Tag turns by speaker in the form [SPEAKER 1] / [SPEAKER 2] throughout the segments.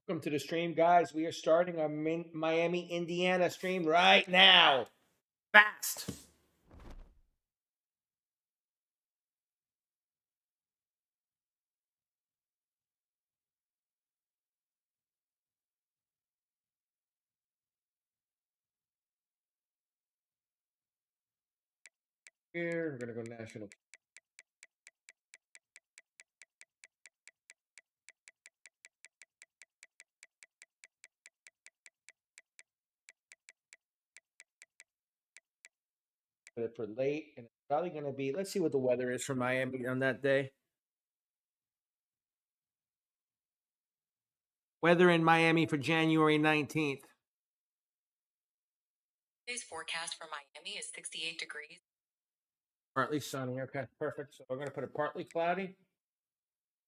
[SPEAKER 1] Welcome to the stream, guys. We are starting our Miami, Indiana stream right now. Fast. Here, we're going to go national. For late, and it's probably going to be, let's see what the weather is for Miami on that day. Weather in Miami for January 19th.
[SPEAKER 2] Today's forecast for Miami is 68 degrees.
[SPEAKER 1] Partly sunny. Okay, perfect. So we're going to put it partly cloudy.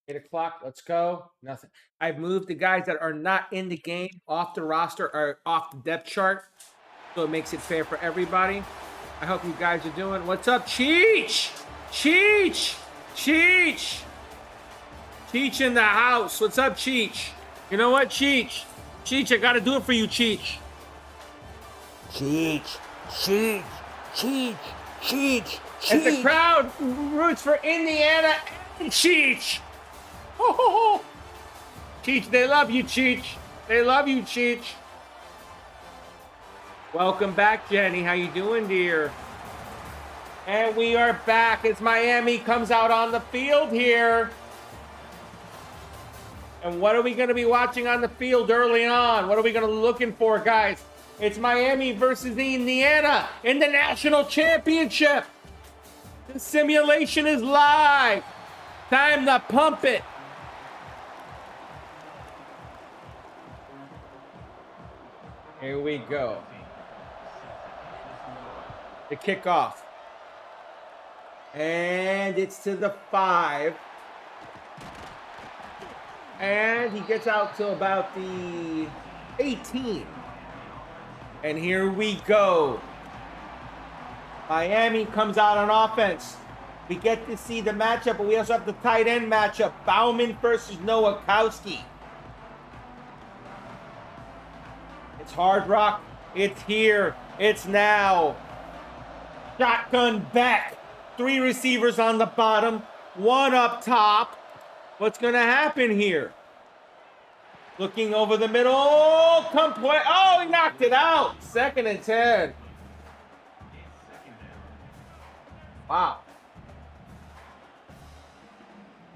[SPEAKER 1] 8 o'clock. Let's go. Nothing. I've moved the guys that are not in the game off the roster or off the depth chart, so it makes it fair for everybody. I hope you guys are doing. What's up, Cheech? Cheech! Cheech! Cheech in the house. What's up, Cheech? You know what, Cheech? Cheech, I gotta do it for you, Cheech. Cheech! Cheech! Cheech! Cheech! As the crowd roots for Indiana and Cheech. Ho, ho, ho. Cheech, they love you, Cheech. They love you, Cheech. Welcome back, Jenny. How you doing, dear? And we are back as Miami comes out on the field here. And what are we going to be watching on the field early on? What are we going to be looking for, guys? It's Miami versus Indiana in the national championship. The simulation is live. Time to pump it. Here we go. The kickoff. And it's to the 5. And he gets out to about the 18. And here we go. Miami comes out on offense. We get to see the matchup, but we also have the tight end matchup. Bauman versus Nowakowski. It's Hard Rock. It's here. It's now. Shotgun Beck. 3 receivers on the bottom. 1 up top. What's going to happen here? Looking over the middle. Complete. Oh, he knocked it out. 2nd and 10. Wow.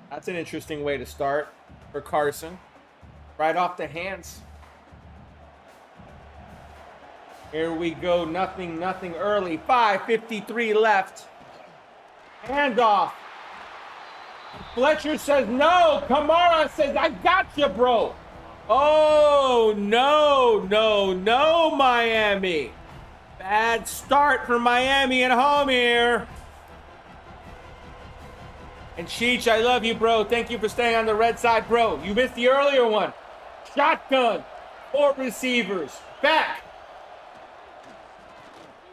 [SPEAKER 1] That's an interesting way to start for Carson. Right off the hands. Here we go. Nothing early. 5:53 left. Handoff. Fletcher says no. Kamara says, I got you, bro. Oh, no, Miami. Bad start for Miami at home here. And Cheech, I love you, bro. Thank you for staying on the red side, bro. You missed the earlier one. Shotgun. 4 receivers. Back.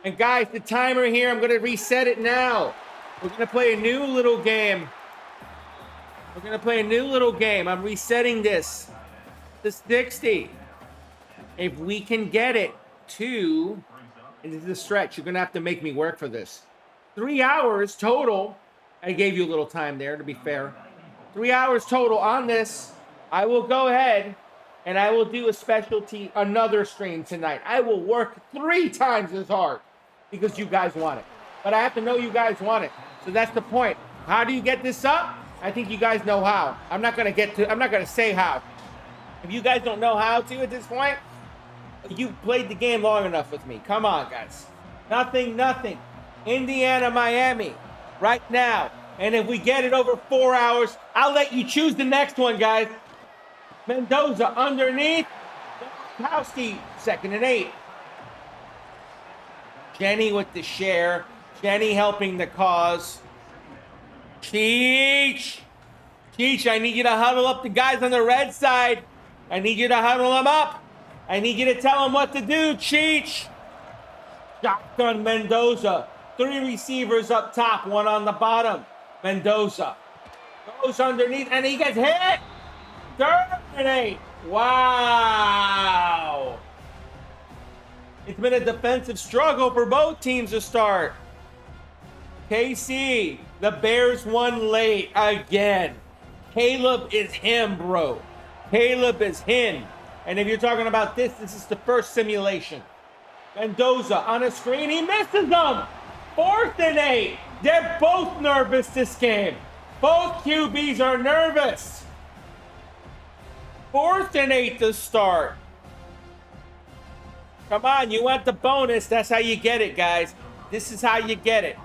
[SPEAKER 1] And guys, the timer here, I'm going to reset it now. We're going to play a new little game. I'm resetting this to 60. If we can get it to, and this is a stretch, you're going to have to make me work for this. 3 hours total. I gave you a little time there, to be fair. 3 hours total on this. I will go ahead and I will do a specialty, another stream tonight. I will work 3 times as hard because you guys want it. But I have to know you guys want it. So that's the point. How do you get this up? I think you guys know how. I'm not going to say how. If you guys don't know how to at this point, you've played the game long enough with me. Come on, guys. Nothing. Indiana, Miami, right now. And if we get it over 4 hours, I'll let you choose the next one, guys. Mendoza underneath. Kowski, 2nd and 8. Jenny with the share. Jenny helping the cause. Cheech, I need you to huddle up the guys on the red side. I need you to huddle them up. I need you to tell them what to do, Cheech. Shotgun Mendoza. 3 receivers up top, 1 on the bottom. Mendoza goes underneath, and he gets hit. 3rd and 8. Wow. It's been a defensive struggle for both teams to start. KC, the Bears won late again. Caleb is him, bro. Caleb is him. And if you're talking about this is the first simulation. Mendoza on a screen, he misses them. 4th and 8. They're both nervous this game. Both QBs are nervous. 4th and 8 to start. Come on, you want the bonus. That's how you get it, guys. This is how you get it.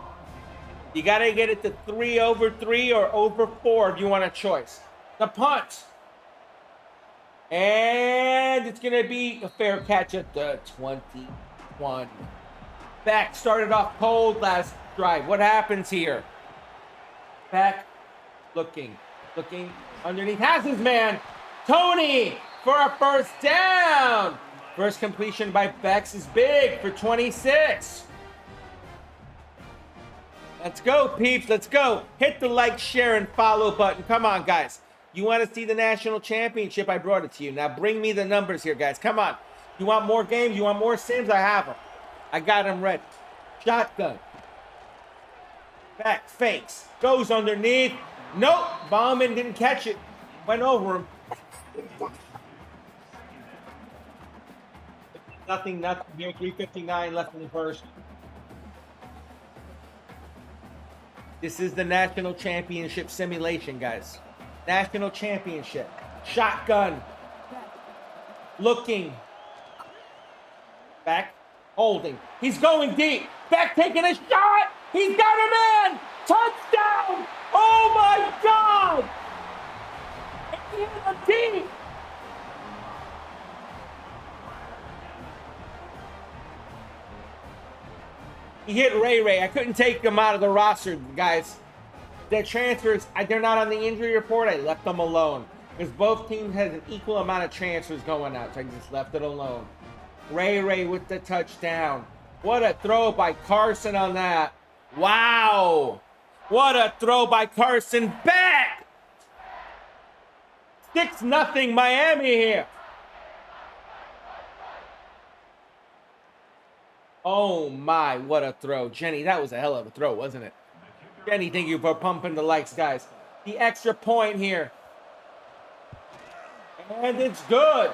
[SPEAKER 1] You got to get it to 3 over 3 or over 4 if you want a choice. The punt. And it's going to be a fair catch at the 21. Beck started off cold last drive. What happens here? Beck looking underneath. Has his man. Tony for a first down. First completion by Bex is big for 26. Let's go, peeps. Let's go. Hit the like, share, and follow button. Come on, guys. You want to see the national championship? I brought it to you. Now bring me the numbers here, guys. Come on. You want more games? You want more sims? I have them. I got them ready. Shotgun. Back fakes. Goes underneath. Nope. Bauman didn't catch it. Went over him. Nothing. Here, 3:59 left in the first. This is the national championship simulation, guys. National championship. Shotgun. Looking. Back. Holding. He's going deep. Back taking a shot. He's got him in. Touchdown. Oh my God. He hit him deep. He hit Ray. I couldn't take him out of the roster, guys. Their transfers, they're not on the injury report. I left them alone because both teams had an equal amount of transfers going out, so I just left it alone. Ray with the touchdown. What a throw by Carson on that. Wow. What a throw by Carson. Beck. 6-0 Miami here. Oh my, what a throw. Jenny, that was a hell of a throw, wasn't it? Jenny, thank you for pumping the likes, guys. The extra point here. And it's good.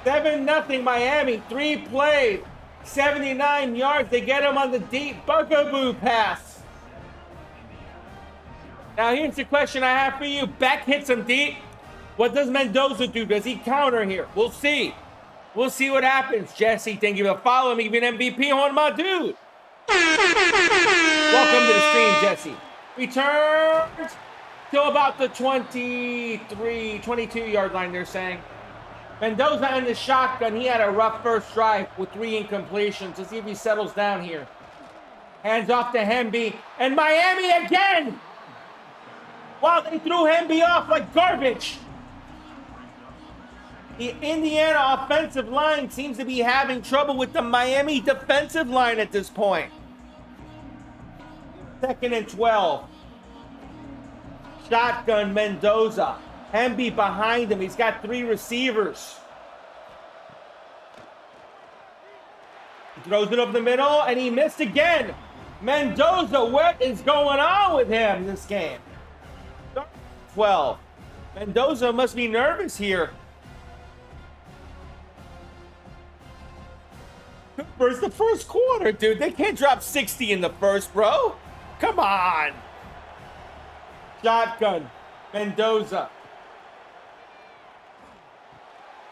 [SPEAKER 1] 7-0 Miami. 3 plays. 79 yards. They get him on the deep bugaboo pass. Now here's the question I have for you. Beck hits him deep. What does Mendoza do? Does he counter here? We'll see. We'll see what happens. Jesse, thank you for following me. Give me an MVP on my dude. Welcome to the stream, Jesse. Returns to about the 23, 22-yard line, they're saying. Mendoza in the shotgun. He had a rough first drive with 3 incompletions. Let's see if he settles down here. Hands off to Hemby. And Miami again! Wow, they threw Hemby off like garbage. The Indiana offensive line seems to be having trouble with the Miami defensive line at this point. 2nd and 12. Shotgun Mendoza. Hemby behind him. He's got 3 receivers. He throws it up the middle, and he missed again. Mendoza, what is going on with him this game? 12. Mendoza must be nervous here. Cooper's the first quarter, dude. They can't drop 60 in the first, bro. Come on. Shotgun. Mendoza.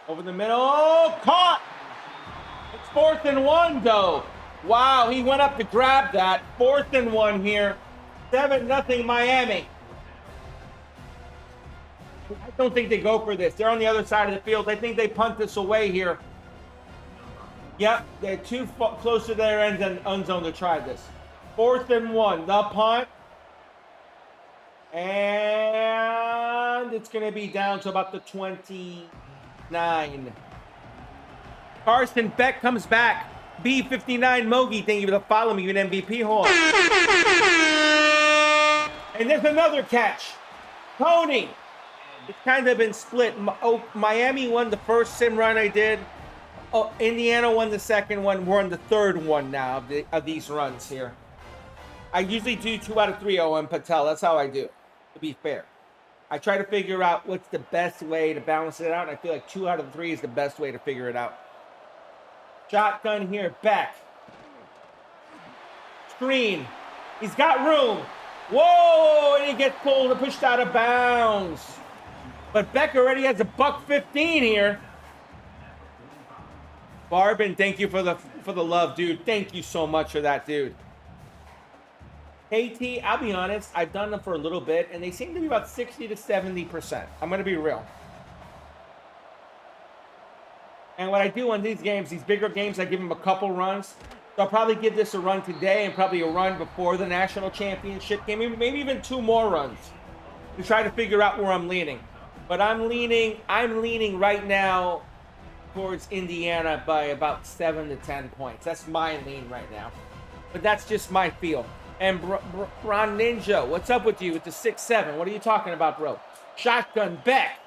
[SPEAKER 1] Over the middle. Oh, caught. It's 4th and 1, though. Wow, he went up to grab that. 4th and 1 here. 7-0 Miami. I don't think they go for this. They're on the other side of the field. I think they punt this away here. Yep, they're too close to their end zone to try this. 4th and 1, the punt. And it's going to be down to about the 29. Carson Beck comes back. B59 Mogi, thank you for following me with an MVP horn. And there's another catch. Tony. It's kind of been split. Miami won the first sim run I did. Oh, Indiana won the second one. We're on the third one now of these runs here. I usually do 2 out of 3, Owen Patel. That's how I do it, to be fair. I try to figure out what's the best way to balance it out, and I feel like 2 out of 3 is the best way to figure it out. Shotgun here, Beck. Screen. He's got room. Whoa, and he gets pulled and pushed out of bounds. But Beck already has a $1.15 here. Barbin, thank you for the love, dude. Thank you so much for that, dude. KT, I'll be honest, I've done them for a little bit, and they seem to be about 60 to 70%. I'm going to be real. And what I do on these games, these bigger games, I give them a couple runs. So I'll probably give this a run today and probably a run before the national championship game. Maybe even 2 more runs to try to figure out where I'm leaning. But I'm leaning right now towards Indiana by about 7 to 10 points. That's my lean right now. But that's just my feel. And Ron Ninja, what's up with you with the 6-7? What are you talking about, bro? Shotgun, Beck.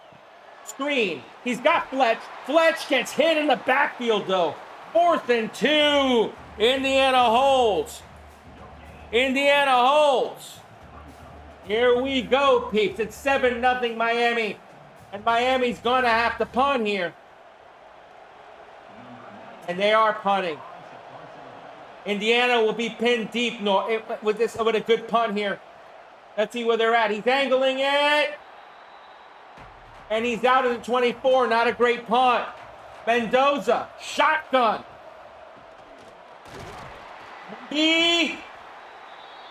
[SPEAKER 1] Screen. He's got Fletch. Fletch gets hit in the backfield, though. 4th and 2. Indiana holds. Indiana holds. Here we go, peeps. It's 7-0 Miami. And Miami's going to have to punt here. And they are punting. Indiana will be pinned deep with a good punt here. Let's see where they're at. He's angling it. And he's out of the 24. Not a great punt. Mendoza, shotgun.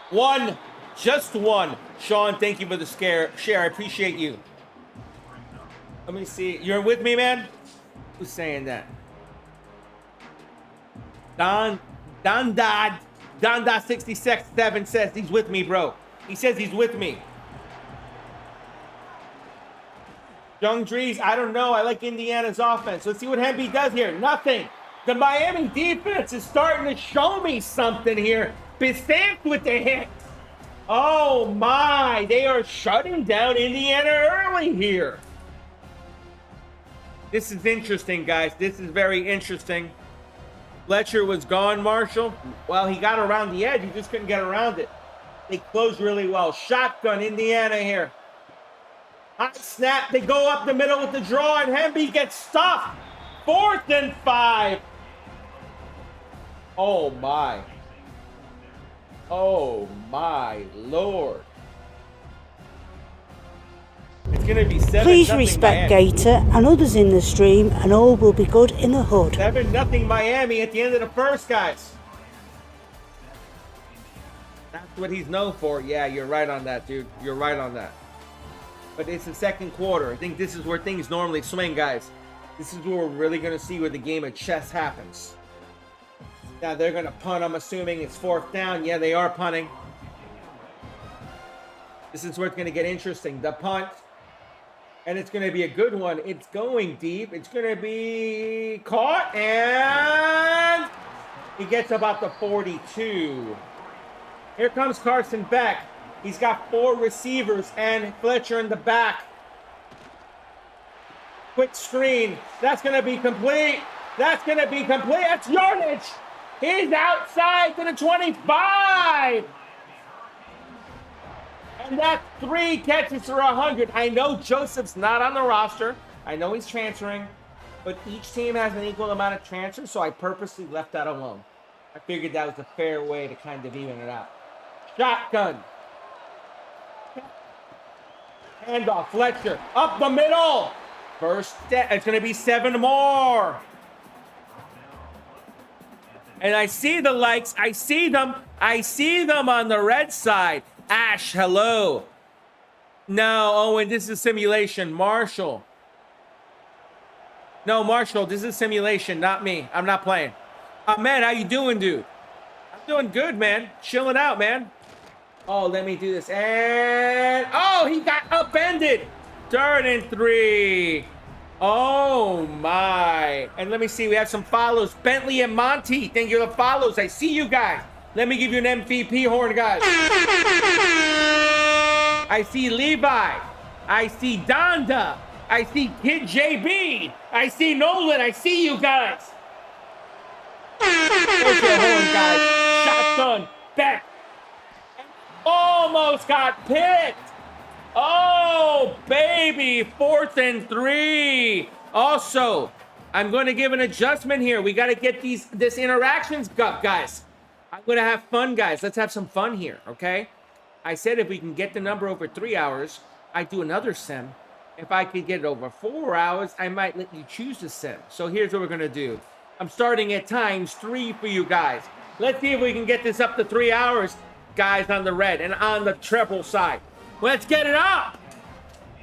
[SPEAKER 1] One, just one. Sean, thank you for the share. I appreciate you. Let me see. You're with me, man? Who's saying that? Dad 67 says he's with me, bro. He says he's with me. Young Drees, I don't know. I like Indiana's offense. Let's see what Hemby does here. Nothing. The Miami defense is starting to show me something here. Stamped with the hit. Oh my, they are shutting down Indiana early here. This is interesting, guys. This is very interesting. Fletcher was gone, Marshall. Well, he got around the edge. He just couldn't get around it. They closed really well. Shotgun, Indiana here. High snap. They go up the middle with the draw, and Hemby gets stuffed. 4th and 5. Oh, my. Oh, my Lord. It's going to be 7-0
[SPEAKER 3] Please respect
[SPEAKER 1] Miami.
[SPEAKER 3] Gator and others in the stream, and all will be good in the hood.
[SPEAKER 1] 7-0 Miami at the end of the first, guys. That's what he's known for. Yeah, you're right on that, dude. You're right on that. But it's the second quarter. I think this is where things normally swing, guys. This is where we're really going to see where the game of chess happens. Now, they're going to punt. I'm assuming it's 4th down. Yeah, they are punting. This is where it's going to get interesting. The punt. And it's going to be a good one. It's going deep. It's going to be caught. And he gets about the 42. Here comes Carson Beck. He's got 4 receivers and Fletcher in the back. Quick screen. That's going to be complete. That's going to be complete. That's yardage. He's outside to the 25. And that's 3 catches for 100. I know Joseph's not on the roster. I know he's transferring. But each team has an equal amount of transfers, so I purposely left that alone. I figured that was a fair way to kind of even it out. Shotgun. Handoff, Fletcher. Up the middle. First step. It's going to be 7 more. And I see the likes. I see them. I see them on the red side. Ash, hello. No, Owen, this is simulation. Marshall. No, Marshall, this is simulation, not me. I'm not playing. Man, how you doing, dude? I'm doing good, man. Chilling out, man. Oh, let me do this. And, oh, he got upended. 3rd and 3. Oh, my. And let me see. We have some follows. Bentley and Monty, thank you for the follows. I see you guys. Let me give you an MVP horn, guys. I see Levi. I see Donda. I see Kid JB. I see Nolan. I see you guys. There's your horn, guys. Shotgun. Beck. Almost got picked. Oh, baby. 4th and 3. Also, I'm going to give an adjustment here. We got to get this interactions up, guys. I'm going to have fun, guys. Let's have some fun here, okay? I said if we can get the number over 3 hours, I'd do another sim. If I could get it over 4 hours, I might let you choose the sim. So here's what we're going to do. I'm starting at ×3 for you guys. Let's see if we can get this up to 3 hours, guys, on the red and on the treble side. Let's get it up.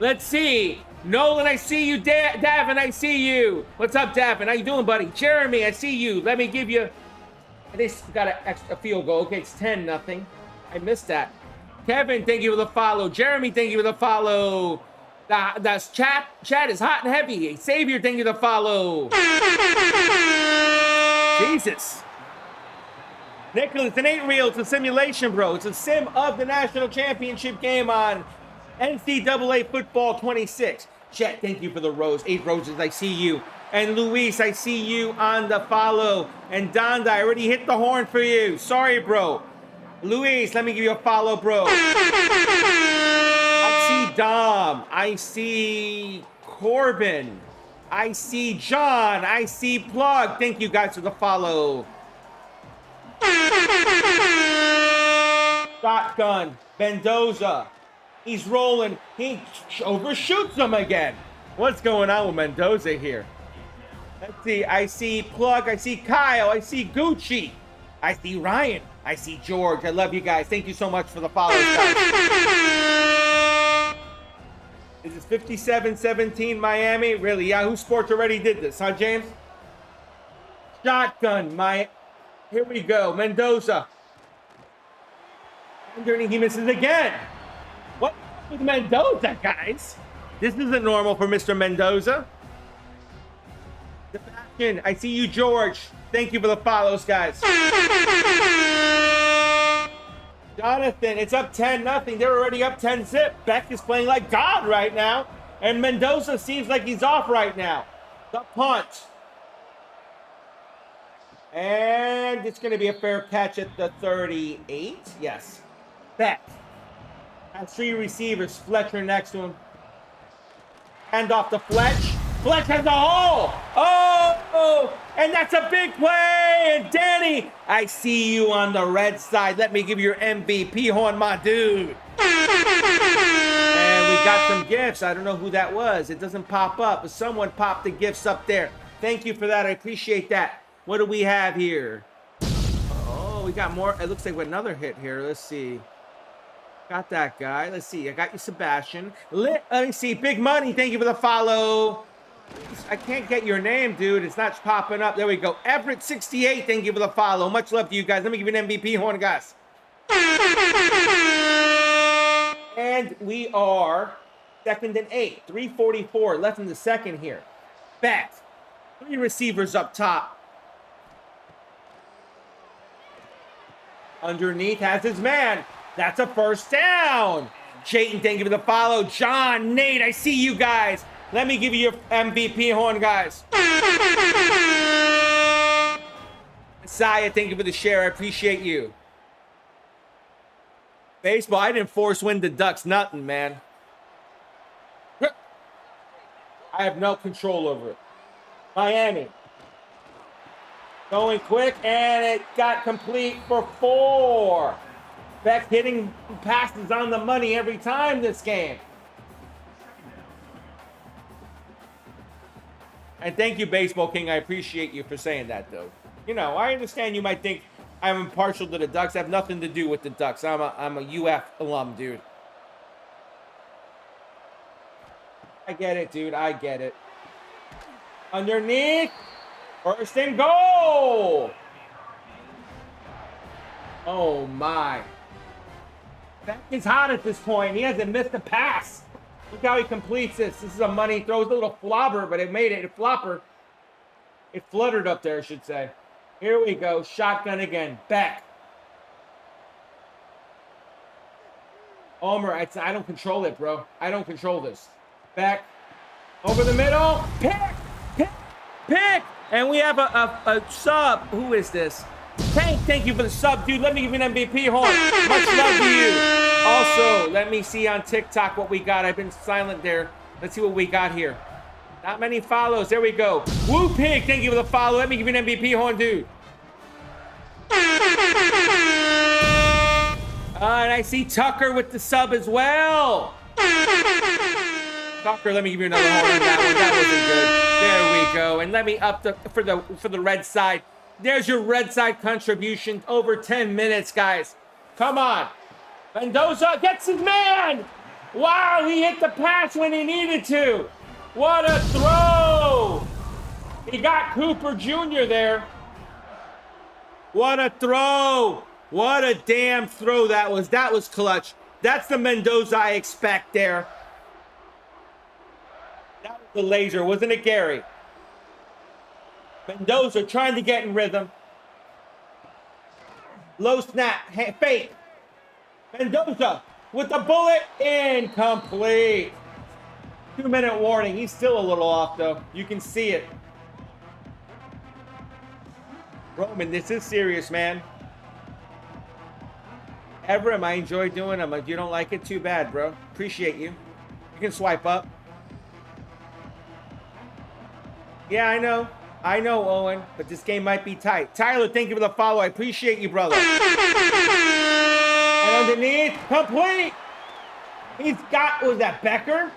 [SPEAKER 1] Let's see. Nolan, I see you. Davin, I see you. What's up, Davin? How you doing, buddy? Jeremy, I see you. Let me give you... This got a field goal. Okay, it's 10-0. I missed that. Kevin, thank you for the follow. Jeremy, thank you for the follow. That's chat. Chat is hot and heavy. Savior, thank you for the follow. Jesus. Nicholas, it ain't real. It's a simulation, bro. It's a sim of the national championship game on NCAA Football 26. Chet, thank you for the rose. 8 roses, I see you. And Luis, I see you on the follow. And Donda, I already hit the horn for you. Sorry, bro. Luis, let me give you a follow, bro. I see Dom. I see Corbin. I see John. I see Plug. Thank you guys for the follow. Shotgun. Mendoza. He's rolling. He overshoots him again. What's going on with Mendoza here? Let's see. I see Plug. I see Kyle. I see Gucci. I see Ryan. I see George. I love you guys. Thank you so much for the follows, guys. This is 57-17 Miami. Really? Yahoo Sports already did this, huh, James? Shotgun. Here we go. Mendoza. Underneath, he misses again. What with Mendoza, guys? This isn't normal for Mr. Mendoza. Sebastian, I see you, George. Thank you for the follows, guys. Jonathan, it's up 10-0. They're already up 10-zip. Beck is playing like God right now. And Mendoza seems like he's off right now. The punt. And it's going to be a fair catch at the 38. Yes. Beck. Has 3 receivers. Fletcher next to him. Hand off to Fletch. Fletch has a hole. Oh, and that's a big play. And Danny, I see you on the red side. Let me give you your MVP horn, my dude. And we got some gifts. I don't know who that was. It doesn't pop up, but someone popped the gifts up there. Thank you for that. I appreciate that. What do we have here? Oh, we got more. It looks like another hit here. Let's see. Got that guy. Let's see. I got you, Sebastian. Let me see. Big Money. Thank you for the follow. I can't get your name, dude. It's not popping up. There we go. Everett68. Thank you for the follow. Much love to you guys. Let me give you an MVP horn, guys. And we are 2nd and 8. 3:44 left in the second here. Beck. 3 receivers up top. Underneath has his man. That's a first down. Jayton, thank you for the follow. John, Nate, I see you guys. Let me give you your MVP horn, guys. Messiah, thank you for the share. I appreciate you. Baseball, I didn't force win the Ducks. Nothing, man. I have no control over it. Miami. Going quick, and it got complete for 4. Beck hitting passes on the money every time this game. And thank you, Baseball King. I appreciate you for saying that, though. You know, I understand you might think I'm impartial to the Ducks. I have nothing to do with the Ducks. I'm a UF alum, dude. I get it, dude. I get it. Underneath. First and goal. Oh, my. Beck is hot at this point. He hasn't missed a pass. Look how he completes this. This is a money. Throws a little flopper, but it made it. A flopper. It fluttered up there, I should say. Here we go. Shotgun again. Beck. Homer, I don't control it, bro. I don't control this. Back. Over the middle. Pick! Pick! Pick! And we have a sub. Who is this? Tank, thank you for the sub, dude. Let me give you an MVP horn. Much love to you. Also, let me see on TikTok what we got. I've been silent there. Let's see what we got here. Not many follows. There we go. Woo Pig, thank you for the follow. Let me give you an MVP horn, dude. And I see Tucker with the sub as well. Tucker, let me give you another horn on that one. That wasn't good. There we go. And let me up for the red side. There's your red side contribution. Over 10 minutes, guys. Come on. Mendoza gets his man. Wow, he hit the pass when he needed to. What a throw. He got Cooper Jr. there. What a throw. What a damn throw that was. That was clutch. That's the Mendoza I expect there. That was the laser, wasn't it, Gary? Mendoza trying to get in rhythm. Low snap, fake. Mendoza with the bullet, incomplete. 2-minute warning. He's still a little off, though. You can see it. Roman, this is serious, man. Evrim, I enjoy doing them. If you don't like it, too bad, bro. Appreciate you. You can swipe up. Yeah, I know. I know, Owen, but this game might be tight. Tyler, thank you for the follow. I appreciate you, brother. And underneath, complete. He's got, was that Becker?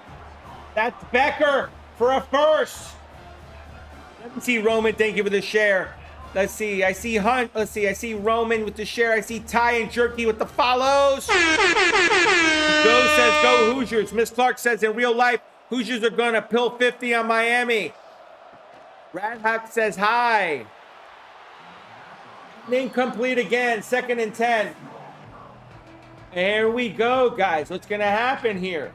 [SPEAKER 1] That's Becker for a first. Let me see Roman, thank you for the share. Let's see, I see Hunt. Let's see, I see Roman with the share. I see Ty and Jerky with the follows. Joe says, go Hoosiers. Miss Clark says, in real life, Hoosiers are going to pill 50 on Miami. Radhack says, hi. Incomplete again, 2nd and 10. Here we go, guys. What's going to happen here?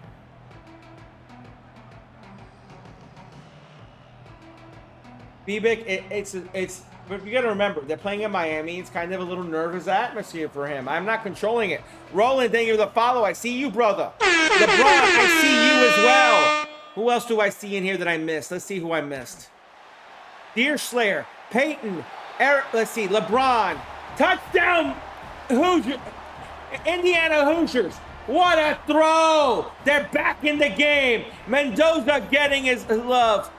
[SPEAKER 1] Bebick, it's but you got to remember, they're playing in Miami. It's kind of a little nervous atmosphere for him. I'm not controlling it. Roland, thank you for the follow. I see you, brother. LeBron, I see you as well. Who else do I see in here that I missed? Let's see who I missed. Deerslayer, Peyton, Eric, let's see, LeBron. Touchdown, Hoosiers. Indiana Hoosiers. What a throw. They're back in the game. Mendoza getting his love.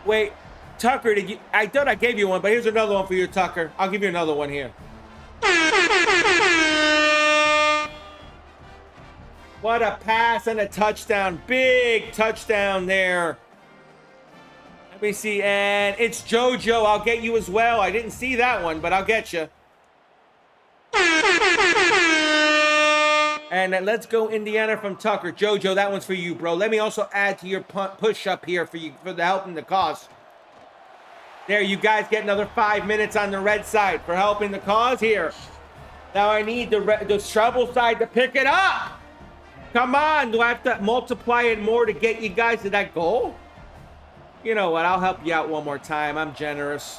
[SPEAKER 1] Wait. Tucker, I thought I gave you one, but here's another one for you, Tucker. I'll give you another one here. What a pass and a touchdown. Big touchdown there. Let me see, and it's JoJo. I'll get you as well. I didn't see that one, but I'll get you. And let's go Indiana from Tucker. JoJo, that one's for you, bro. Let me also add to your push-up here for you for the help in the cause. There, you guys get another 5 minutes on the red side for helping the cause here. Now I need the treble side to pick it up. Come on, do I have to multiply it more to get you guys to that goal? You know what, I'll help you out one more time. I'm generous.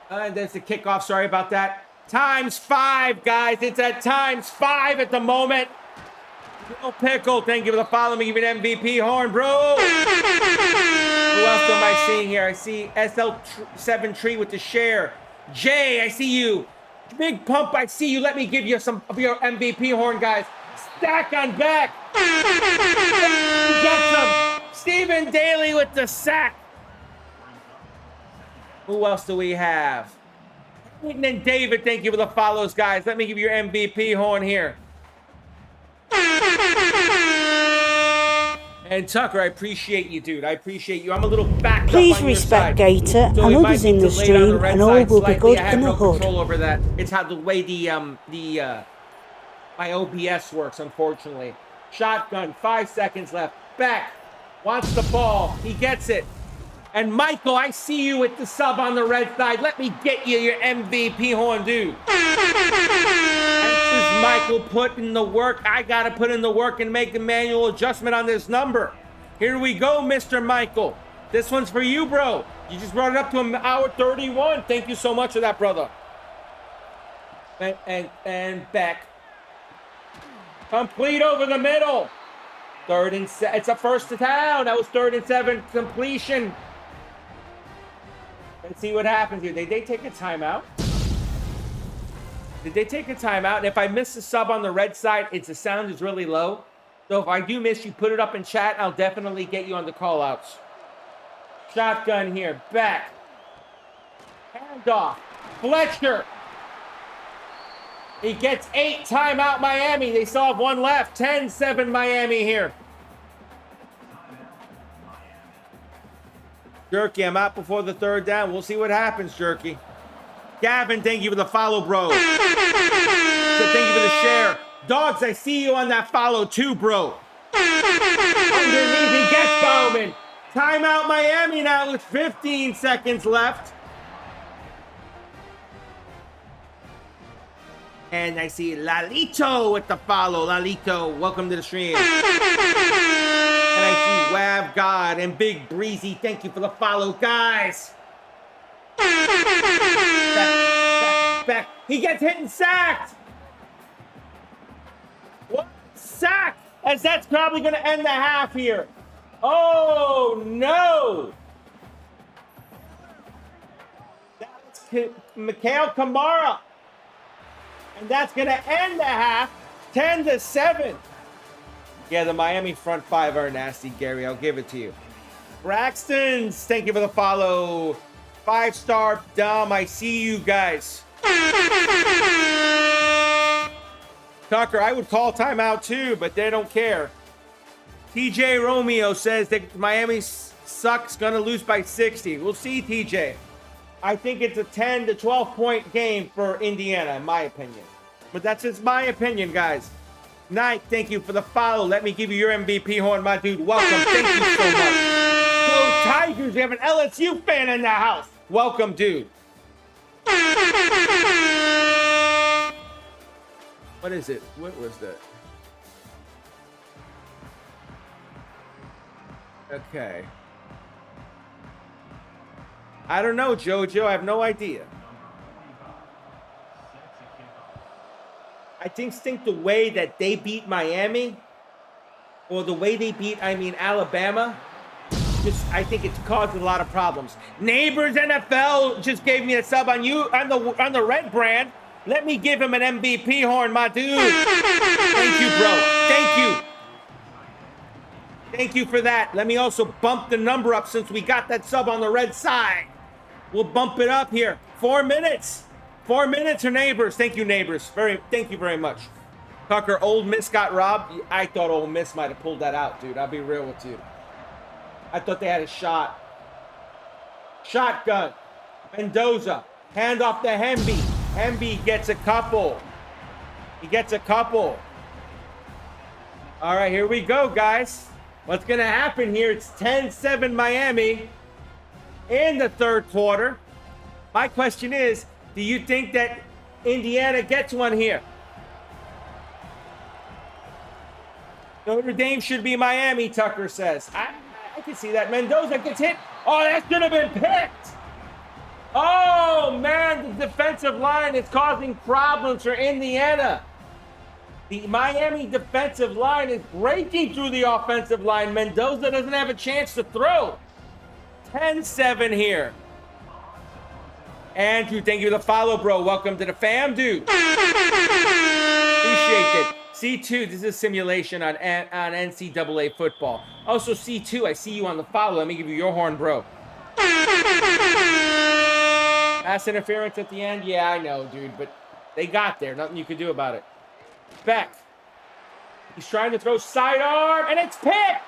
[SPEAKER 1] There's the kickoff, sorry about that. ×5, guys. It's at ×5 at the moment. Little Pickle, thank you for the follow. Me, give you an MVP horn, bro. Who else am I seeing here? I see SL7 Tree with the share. Jay, I see you. Big Pump, I see you. Let me give you some of your MVP horn, guys. Stack on Beck. Get some. Stephen Daly with the sack. Who else do we have? And then David, thank you for the follows, guys. Let me give you your MVP horn here. And Tucker, I appreciate you, dude. I appreciate you. I'm a little backed
[SPEAKER 3] Please
[SPEAKER 1] up on
[SPEAKER 3] respect
[SPEAKER 1] your side.
[SPEAKER 3] Gator
[SPEAKER 1] So
[SPEAKER 3] and
[SPEAKER 1] it might
[SPEAKER 3] others
[SPEAKER 1] be
[SPEAKER 3] in the
[SPEAKER 1] delayed on
[SPEAKER 3] stream,
[SPEAKER 1] red
[SPEAKER 3] and all
[SPEAKER 1] side
[SPEAKER 3] will be
[SPEAKER 1] slightly.
[SPEAKER 3] good
[SPEAKER 1] I have
[SPEAKER 3] in the
[SPEAKER 1] no
[SPEAKER 3] hood.
[SPEAKER 1] control over that. It's how the way my OBS works, unfortunately. Shotgun, 5 seconds left. Beck wants the ball. He gets it. And Michael, I see you with the sub on the red side. Let me get you your MVP horn, dude. This is Michael putting the work. I got to put in the work and make a manual adjustment on this number. Here we go, Mr. Michael. This one's for you, bro. You just brought it up to an hour 31. Thank you so much for that, brother. And Beck. Complete over the middle. It's a first down. That was 3rd and 7 completion. Let's see what happens here. Did they take a timeout? Did they take a timeout? And if I miss the sub on the red side, the sound is really low. So if I do miss you, put it up in chat. I'll definitely get you on the call-outs. Shotgun here. Beck. Handoff. Fletcher. He gets 8. Timeout Miami. They still have 1 left. 10-7 Miami here. Jerky, I'm out before the 3rd down. We'll see what happens, Jerky. Gavin, thank you for the follow, bro. So thank you for the share. Dogs, I see you on that follow too, bro. Underneath, he gets Bowman. Timeout Miami now with 15 seconds left. And I see Lalito with the follow. Lalito, welcome to the stream. And I see Wab God and Big Breezy. Thank you for the follow, guys. Back. He gets hit and sacked. What? Sack! As that's probably going to end the half here. Oh, no. That's Mikhail Kamara. And that's going to end the half 10-7. Yeah, the Miami front 5 are nasty, Gary. I'll give it to you. Braxton's, thank you for the follow. 5-star Dom, I see you guys. Tucker, I would call timeout too, but they don't care. TJ Romeo says that Miami sucks, gonna lose by 60. We'll see, TJ. I think it's a 10 to 12 point game for Indiana, in my opinion. But that's just my opinion, guys. Knight, thank you for the follow. Let me give you your MVP horn, my dude. Welcome. Thank you so much. Go Tigers. We have an LSU fan in the house. Welcome, dude. What is it? What was that? Okay. I don't know, JoJo. I have no idea. I think the way that they beat Miami, or the way they beat, Alabama, I think it's caused a lot of problems. Neighbors NFL just gave me a sub on the red brand. Let me give him an MVP horn, my dude. Thank you, bro. Thank you. Thank you for that. Let me also bump the number up since we got that sub on the red side. We'll bump it up here. 4 minutes. 4 minutes or neighbors. Thank you, neighbors. Thank you very much. Tucker, Ole Miss got robbed. I thought Ole Miss might have pulled that out, dude. I'll be real with you. I thought they had a shot. Shotgun. Mendoza. Hand off to Hemby. Hemby gets a couple. He gets a couple. All right, here we go, guys. What's going to happen here? It's 10-7 Miami in the 3rd quarter. My question is, do you think that Indiana gets one here? Notre Dame should be Miami, Tucker says. I can see that. Mendoza gets hit. Oh, that should have been picked. Oh, man, the defensive line is causing problems for Indiana. The Miami defensive line is breaking through the offensive line. Mendoza doesn't have a chance to throw. 10-7 here. Andrew, thank you for the follow, bro. Welcome to the fam, dude. Appreciate it. C2, this is a simulation on NCAA football. Also, C2, I see you on the follow. Let me give you your horn, bro. Pass interference at the end? Yeah, I know, dude, but they got there. Nothing you could do about it. Beck. He's trying to throw sidearm, and it's picked!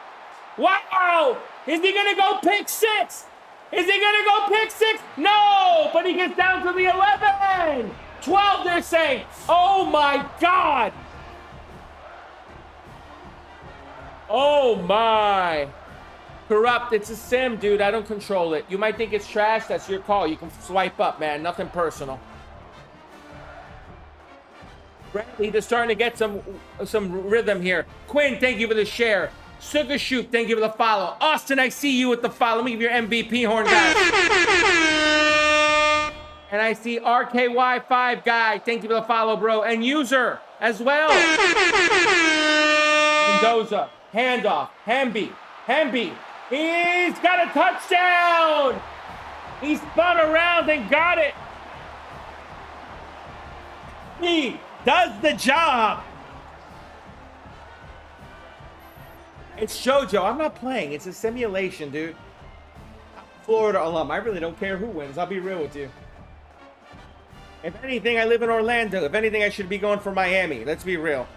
[SPEAKER 1] Wow! Is he going to go pick 6? Is he going to go pick 6? No! But he gets down to the 11! 12, they're saying. Oh, my God! Oh, my. Corrupt, it's a sim, dude. I don't control it. You might think it's trash. That's your call. You can swipe up, man. Nothing personal. Bradley, they're starting to get some rhythm here. Quinn, thank you for the share. Sugarshoot, thank you for the follow. Austin, I see you with the follow. Let me give you your MVP horn, guys. And I see RKY5 guy. Thank you for the follow, bro. And user as well. Mendoza. Handoff. Hemby. He's got a touchdown. He spun around and got it. He does the job. It's JoJo. I'm not playing. It's a simulation, dude. Florida alum. I really don't care who wins. I'll be real with you. If anything, I live in Orlando. If anything, I should be going for Miami. Let's be real.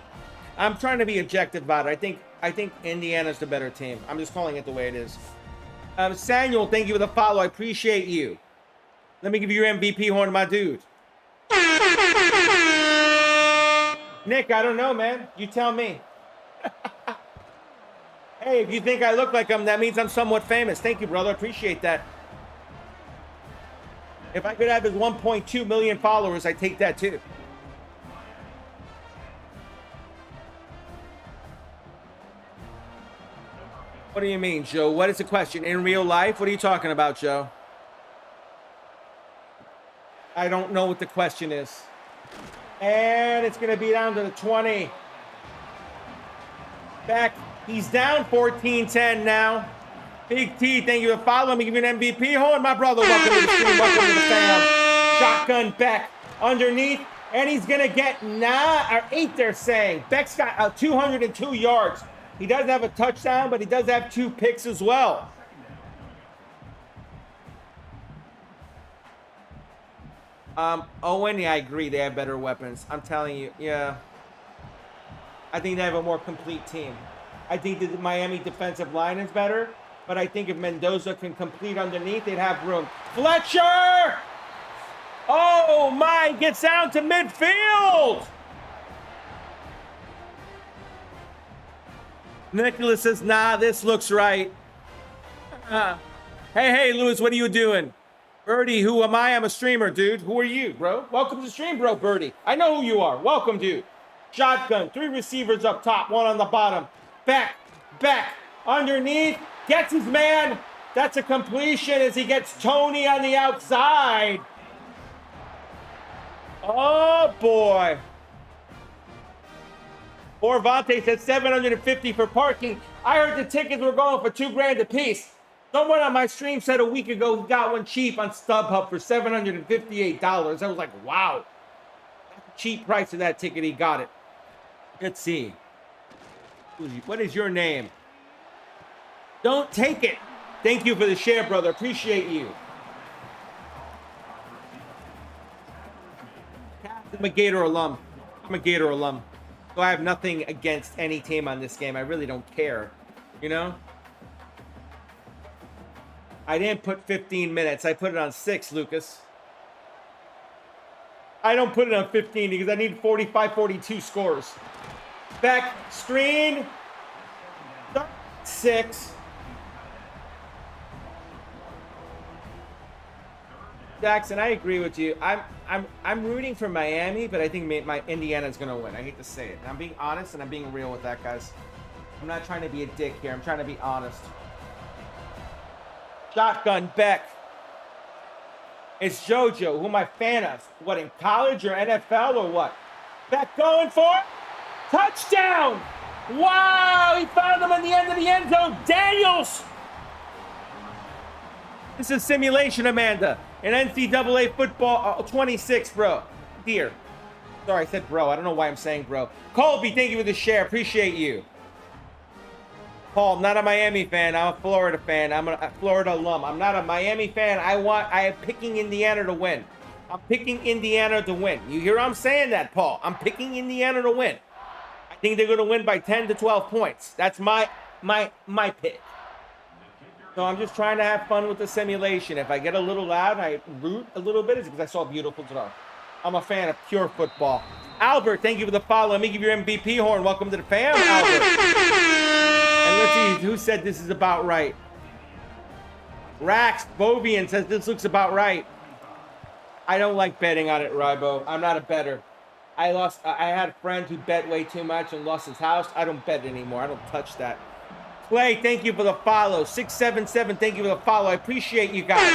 [SPEAKER 1] I'm trying to be objective about it. I think Indiana's the better team. I'm just calling it the way it is. Samuel, thank you for the follow. I appreciate you. Let me give you your MVP horn, my dude. Nick, I don't know, man. You tell me. Hey, if you think I look like him, that means I'm somewhat famous. Thank you, brother. Appreciate that. If I could have his 1.2 million followers, I'd take that too. What do you mean, Joe? What is the question? In real life? What are you talking about, Joe? I don't know what the question is. And it's going to be down to the 20. Beck, he's down 14-10 now. Big T, thank you for following me. Give you an MVP. Hold on, my brother. Welcome to the stream. Welcome to the fam. Shotgun Beck underneath. And he's going to get 8, they're saying. Beck's got 202 yards. He doesn't have a touchdown, but he does have 2 picks as well. Owen, yeah, I agree. They have better weapons. I'm telling you, yeah. I think they have a more complete team. I think the Miami defensive line is better, but I think if Mendoza can complete underneath, they'd have room. Fletcher! Oh, my, gets down to midfield! Nicholas says, nah, this looks right. Hey, Lewis, what are you doing? Birdie, who am I? I'm a streamer, dude. Who are you, bro? Welcome to the stream, bro, Birdie. I know who you are. Welcome, dude. Shotgun, 3 receivers up top, 1 on the bottom. Beck, underneath, gets his man. That's a completion as he gets Tony on the outside. Oh, boy. Orvante said $750 for parking. I heard the tickets were going for $2,000 a piece. Someone on my stream said a week ago he got one cheap on StubHub for $758. I was like, wow. That's a cheap price of that ticket. He got it. Let's see. What is your name? Don't take it. Thank you for the share, brother. Appreciate you. I'm a Gator alum. So I have nothing against any team on this game. I really don't care. You know? I didn't put 15 minutes. I put it on 6, Lucas. I don't put it on 15 because I need 45-42 scores. Beck, screen. 6. Jackson, I agree with you. I'm rooting for Miami, but I think my Indiana's gonna win. I hate to say it. I'm being honest and I'm being real with that, guys. I'm not trying to be a dick here. I'm trying to be honest. Shotgun Beck. It's JoJo, who am I fan of? What, in college or NFL or what? Beck going for it. Touchdown! Wow, he found him in the end of the end zone. Daniels! This is simulation, Amanda. In NCAA football 26, bro. Dear. Sorry, I said bro. I don't know why I'm saying bro. Colby, thank you for the share. Appreciate you. Paul, I'm not a Miami fan. I'm a Florida fan. I'm a Florida alum. I'm not a Miami fan. I am picking Indiana to win. I'm picking Indiana to win. You hear I'm saying that, Paul? I'm picking Indiana to win. I think they're going to win by 10 to 12 points. That's my pick. So I'm just trying to have fun with the simulation. If I get a little loud and I root a little bit, it's because I saw a beautiful draw. I'm a fan of pure football. Albert, thank you for the follow. Let me give you your MVP horn. Welcome to the fam, Albert. And let's see who said this is about right. Rax Bovian says this looks about right. I don't like betting on it, Rybo. I'm not a bettor. I had a friend who bet way too much and lost his house. I don't bet anymore. I don't touch that. Clay, thank you for the follow. 677, thank you for the follow. I appreciate you guys.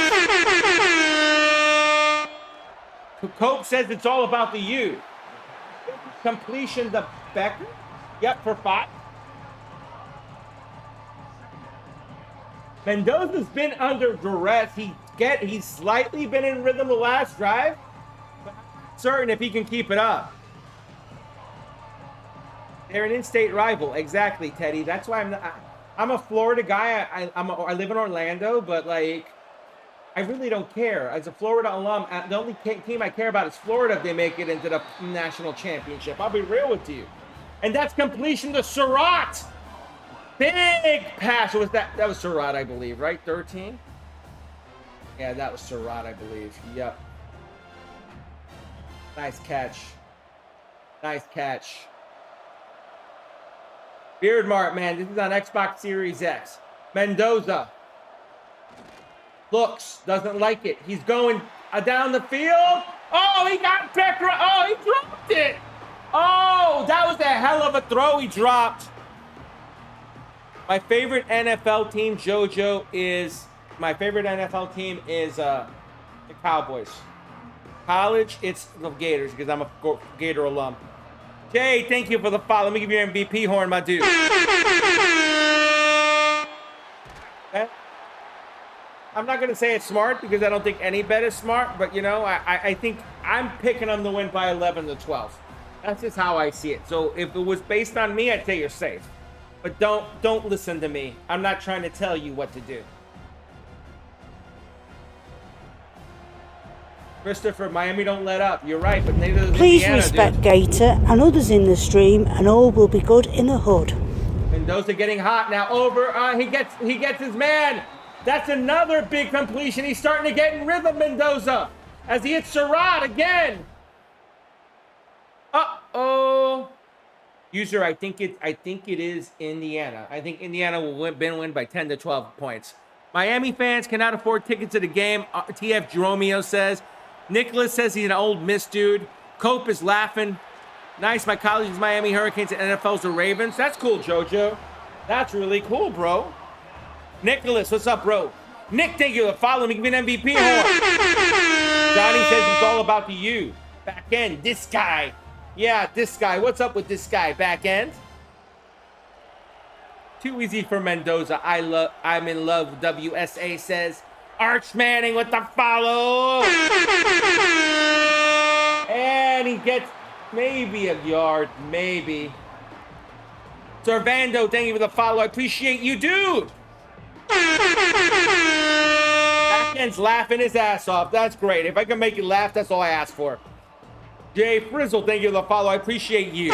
[SPEAKER 1] Cope says it's all about the U. Completion the Beck. Yep, for 5. Mendoza's been under duress. He's slightly been in rhythm the last drive, but I'm not certain if he can keep it up. They're an in-state rival, exactly, Teddy. That's why I'm a Florida guy. I live in Orlando, but like, I really don't care. As a Florida alum, the only team I care about is Florida if they make it into the national championship. I'll be real with you. And that's completion to Surratt. Big pass. Was that was Surratt, I believe, right? 13? Yeah, that was Surratt, I believe. Yep. Nice catch. Nice catch. Beardmart, man. This is on Xbox Series X. Mendoza. Looks. Doesn't like it. He's going down the field. Oh, he got Becker. Oh, he dropped it. Oh, that was a hell of a throw he dropped. My favorite NFL team, JoJo, is the Cowboys. College, it's the Gators because I'm a Gator alum. Jay, thank you for the follow. Let me give you your MVP horn, my dude. Okay. I'm not going to say it's smart because I don't think any bet is smart, but, you know, I think I'm picking them to win by 11 to 12. That's just how I see it. So if it was based on me, I'd say you're safe. But don't listen to me. I'm not trying to tell you what to do. Christopher, Miami don't let up. You're right, but neither does
[SPEAKER 3] Please
[SPEAKER 1] Indiana,
[SPEAKER 3] respect
[SPEAKER 1] dude.
[SPEAKER 3] Gator and others in the stream, and all will be good in the hood.
[SPEAKER 1] Mendoza getting hot now. Over. He gets his man. That's another big completion. He's starting to get in rhythm, Mendoza, as he hits Surratt again. Uh-oh. User, I think it is Indiana. I think Indiana will win by 10 to 12 points. Miami fans cannot afford tickets to the game. TF Jeromeo says. Nicholas says he's an old Miss dude. Cope is laughing. Nice. My college is Miami Hurricanes and NFL's the Ravens. That's cool, JoJo. That's really cool, bro. Nicholas, what's up, bro? Nick, thank you for following me. Give me an MVP horn. Johnny says it's all about the U. Back end. This guy. Yeah, this guy. What's up with this guy? Back end. Too easy for Mendoza. I'm in love. WSA says. Arch Manning with the follow. And he gets maybe a yard. Maybe. Servando, thank you for the follow. I appreciate you, dude. Backend's laughing his ass off. That's great. If I can make you laugh, that's all I ask for. Jay Frizzle, thank you for the follow. I appreciate you.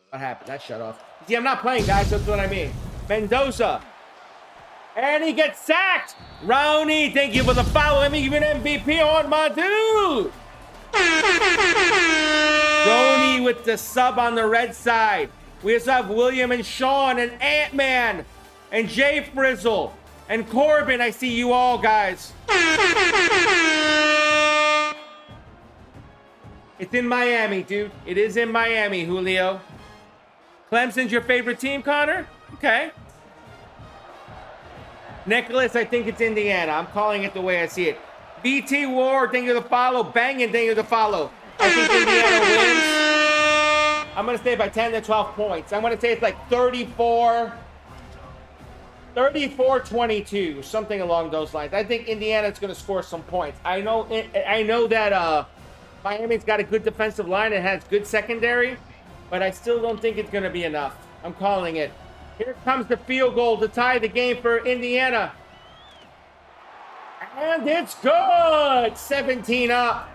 [SPEAKER 1] What happened? That shut off. See, I'm not playing, guys. That's what I mean. Mendoza. And he gets sacked. Rowney, thank you for the follow. Let me give you an MVP on my dude. Rowney with the sub on the red side. We also have William and Sean and Ant-Man and Jay Frizzle and Corbin. I see you all, guys. It's in Miami, dude. It is in Miami, Julio. Clemson's your favorite team, Connor? Okay. Nicholas, I think it's Indiana. I'm calling it the way I see it. BT Ward, thank you for the follow. Banging, thank you for the follow. I think Indiana wins. I'm going to say by 10 to 12 points. I'm going to say it's like 34-22, something along those lines. I think Indiana's going to score some points. I know that Miami's got a good defensive line and has good secondary, but I still don't think it's going to be enough. I'm calling it. Here comes the field goal to tie the game for Indiana. And it's good! 17 up.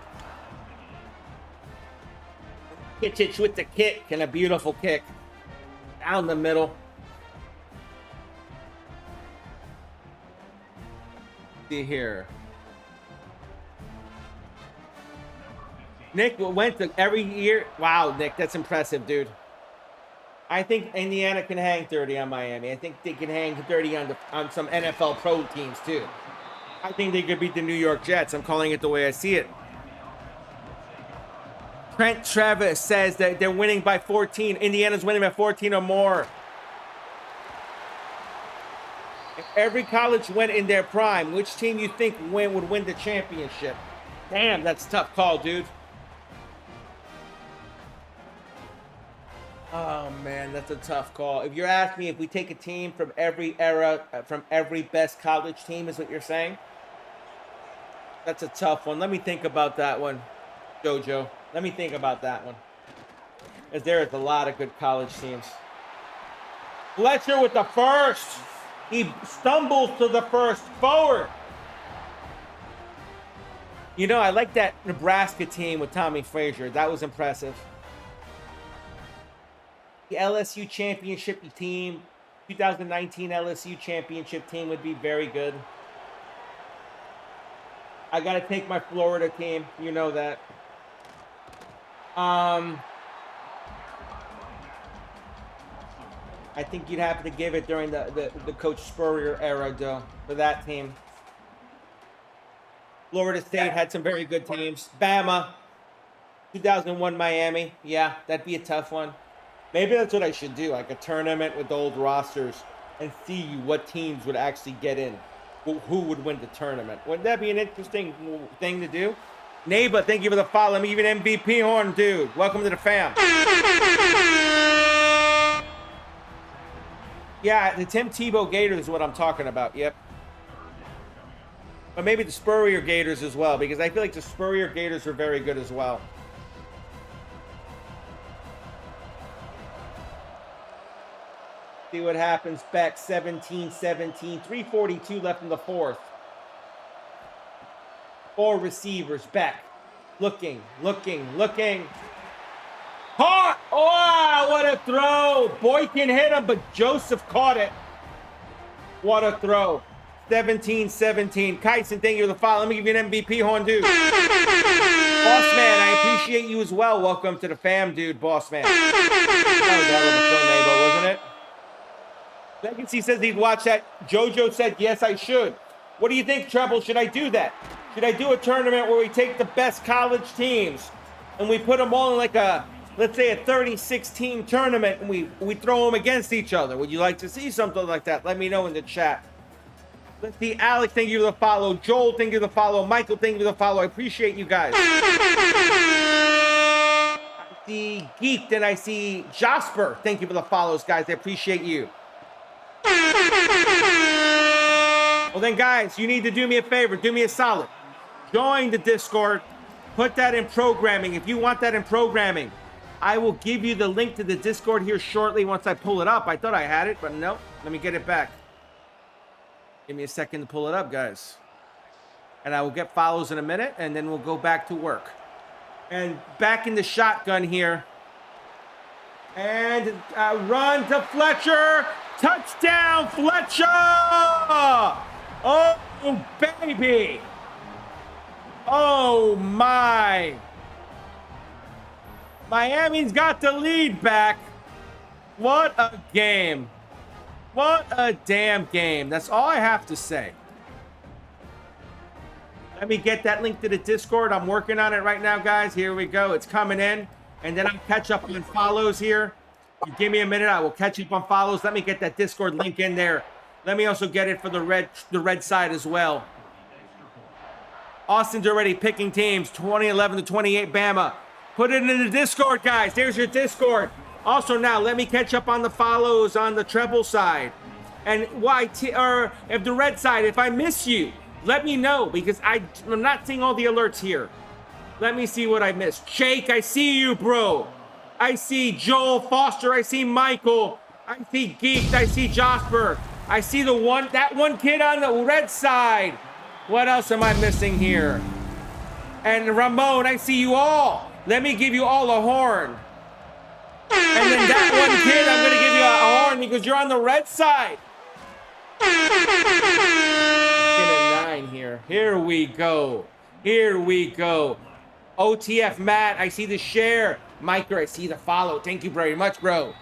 [SPEAKER 1] Kitchich with the kick, and a beautiful kick. Down the middle. See here. Nick went to every year. Wow, Nick, that's impressive, dude. I think Indiana can hang 30 on Miami. I think they can hang 30 on some NFL pro teams, too. I think they could beat the New York Jets. I'm calling it the way I see it. Trent Travis says that they're winning by 14. Indiana's winning by 14 or more. every college went in their prime, which team you think would win the championship? Damn, that's a tough call, dude. Oh, man, that's a tough call. If you're asking me if we take a team from every era, from every best college team, is what you're saying? That's a tough one. Let me think about that one, Jojo. Let me think about that one. Because there is a lot of good college teams. Fletcher with the first. He stumbles to the first forward. You know, I like that Nebraska team with Tommy Frazier. That was impressive. The LSU championship team, 2019 LSU championship team would be very good. I got to take my Florida team. You know that. I think you'd have to give it during the Coach Spurrier era, though, for that team. Florida State had some very good teams. Bama, 2001 Miami. Yeah, that'd be a tough one. Maybe that's what I should do, like a tournament with old rosters and see what teams would actually get in. Who would win the tournament? Wouldn't that be an interesting thing to do? Neighbor, thank you for the follow. Let me give you an MVP horn, dude. Welcome to the fam. Yeah, the Tim Tebow Gators is what I'm talking about. Yep. But maybe the Spurrier Gators as well, because I feel like the Spurrier Gators are very good as well. See what happens. Beck, 17-17. 3:42 left in the fourth. 4 receivers. Beck. Looking. Hot! Oh, what a throw! Boykin hit him, but Joseph caught it. What a throw. 17-17. Kyson, thank you for the follow. Let me give you an MVP horn, dude. Boss man, I appreciate you as well. Welcome to the fam, dude. Boss man. That was a hell of a throw, Nabo, wasn't it? Legacy says he'd watch that. Jojo said, yes, I should. What do you think, Treble? Should I do that? Should I do a tournament where we take the best college teams and we put them all in like a, let's say a 36-team tournament and we throw them against each other? Would you like to see something like that? Let me know in the chat. Let's see. Alex, thank you for the follow. Joel, thank you for the follow. Michael, thank you for the follow. I appreciate you guys. I see Geeked and I see Jasper. Thank you for the follows, guys. I appreciate you. Well then, guys, you need to do me a favor. Do me a solid. Join the Discord. Put that in programming. If you want that in programming, I will give you the link to the Discord here shortly once I pull it up. I thought I had it, but no. Let me get it back. Give me a second to pull it up, guys. And I will get follows in a minute, and then we'll go back to work. And back in the shotgun here. And run to Fletcher. Touchdown, Fletcher! Oh, baby! Oh, my. Miami's got the lead back. What a game. What a damn game. That's all I have to say. Let me get that link to the Discord. I'm working on it right now, guys. Here we go. It's coming in. And then I'll catch up on follows here. Give me a minute. I will catch up on follows. Let me get that Discord link in there. Let me also get it for the red side as well. Austin's already picking teams. 2011 to 28 Bama. Put it in the Discord, guys. There's your Discord. Also now, let me catch up on the follows on the treble side. And or if the red side, if I miss you, let me know because I'm not seeing all the alerts here. Let me see what I missed. Jake, I see you, bro. I see Joel Foster. I see Michael. I see Geeked. I see Jasper. I see that one kid on the red side. What else am I missing here? And Ramon, I see you all. Let me give you all a horn. And then that one kid, I'm going to give you a horn because you're on the red side. Get a 9 here. Here we go. Here we go. OTF Matt, I see the share. Micro, I see the follow. Thank you very much, bro.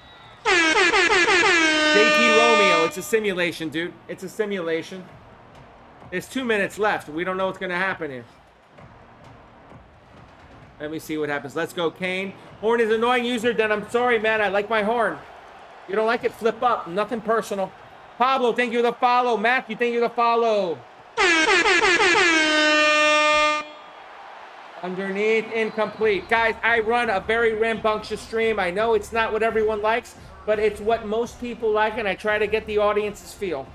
[SPEAKER 1] JT Romeo, it's a simulation, dude. It's a simulation. There's 2 minutes left. We don't know what's going to happen here. Let me see what happens. Let's go, Kane. Horn is annoying user. Then I'm sorry, man. I like my horn. You don't like it? Flip up. Nothing personal. Pablo, thank you for the follow. Matthew, thank you for the follow. Underneath, incomplete. Guys, I run a very rambunctious stream. I know it's not what everyone likes, but it's what most people like, and I try to get the audience's feel.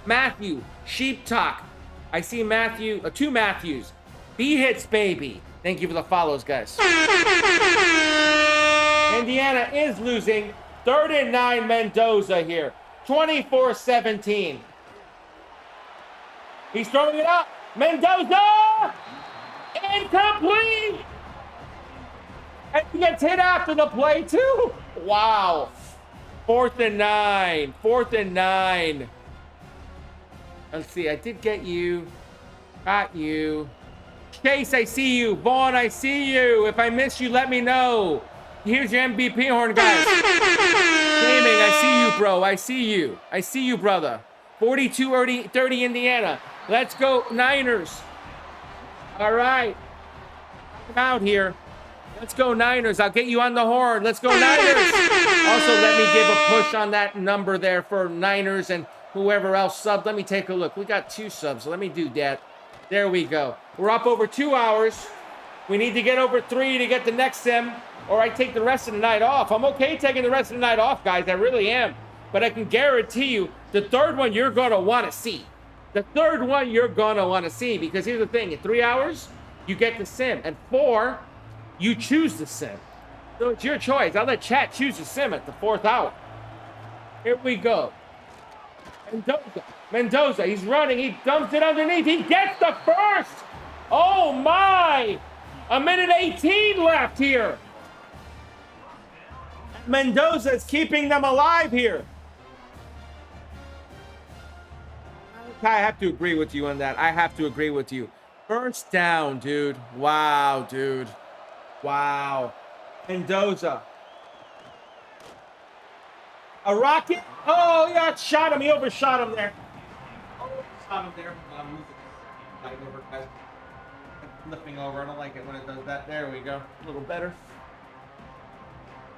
[SPEAKER 1] Matthew, Sheep Talk. I see Matthew, two Matthews. B-Hits, baby. Thank you for the follows, guys. Indiana is losing. 3rd and 9, Mendoza here. 24-17. He's throwing it up. Mendoza! Incomplete! And he gets hit after the play, too. Wow. 4th and 9. 4th and 9. Let's see. I did get you. Got you. Chase, I see you. Vaughn, I see you. If I miss you, let me know. Here's your MVP horn, guys. Gaming, I see you, bro. I see you. I see you, brother. 42-30 Indiana. Let's go, Niners. All right. I'm out here. Let's go, Niners. I'll get you on the horn. Let's go, Niners. Also, let me give a push on that number there for Niners and whoever else subbed. Let me take a look. We got 2 subs. So let me do that. There we go. We're up over 2 hours. We need to get over 3 to get the next sim, or I take the rest of the night off. I'm okay taking the rest of the night off, guys. I really am. But I can guarantee you the 3rd one you're going to want to see. The 3rd one you're going to want to see, because here's the thing. In 3 hours, you get the sim. And 4, you choose the sim. So it's your choice. I'll let chat choose the sim at the 4th hour. Here we go. Mendoza, he's running. He dumps it underneath. He gets the first. Oh, my. 1:18 left here. Mendoza is keeping them alive here. I have to agree with you on that. I have to agree with you. First down, dude. Wow, dude. Wow. Mendoza. A rocket? Oh, yeah, shot him. He overshot him there. Oh, shot him there. I'm flipping over. I don't like it when it does that. There we go. A little better.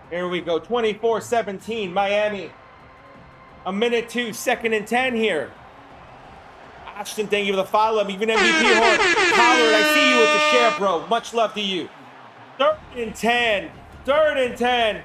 [SPEAKER 1] Here we go. 24-17, Miami. 1:02, 2nd and 10 here. Ashton, thank you for the follow-up. Even MVP horn. Pollard, I see you with the share, bro. Much love to you. 3rd and 10. 3rd and 10.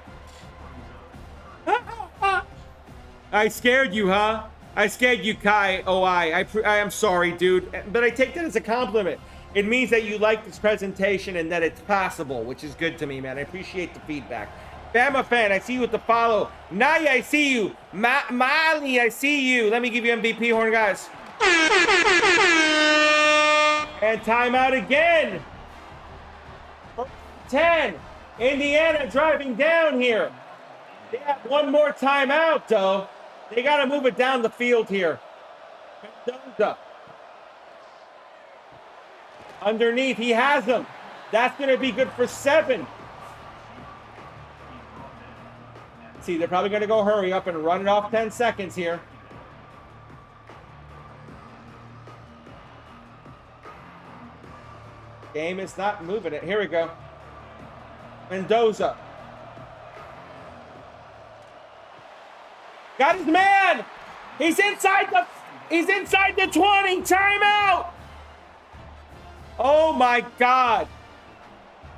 [SPEAKER 1] I scared you, huh? I scared you, Kai OI. I am sorry, dude. But I take that as a compliment. It means that you like this presentation and that it's passable, which is good to me, man. I appreciate the feedback. Bama fan, I see you with the follow. Naya, I see you. Mali, I see you. Let me give you MVP horn, guys. And timeout again. 10. Indiana driving down here. They have one more timeout, though. They got to move it down the field here. Mendoza. Underneath, he has them. That's going to be good for 7. See, they're probably going to go hurry up and run it off 10 seconds here. Game is not moving it. Here we go. Mendoza. Got his man. He's inside the 20. Timeout. Oh my God.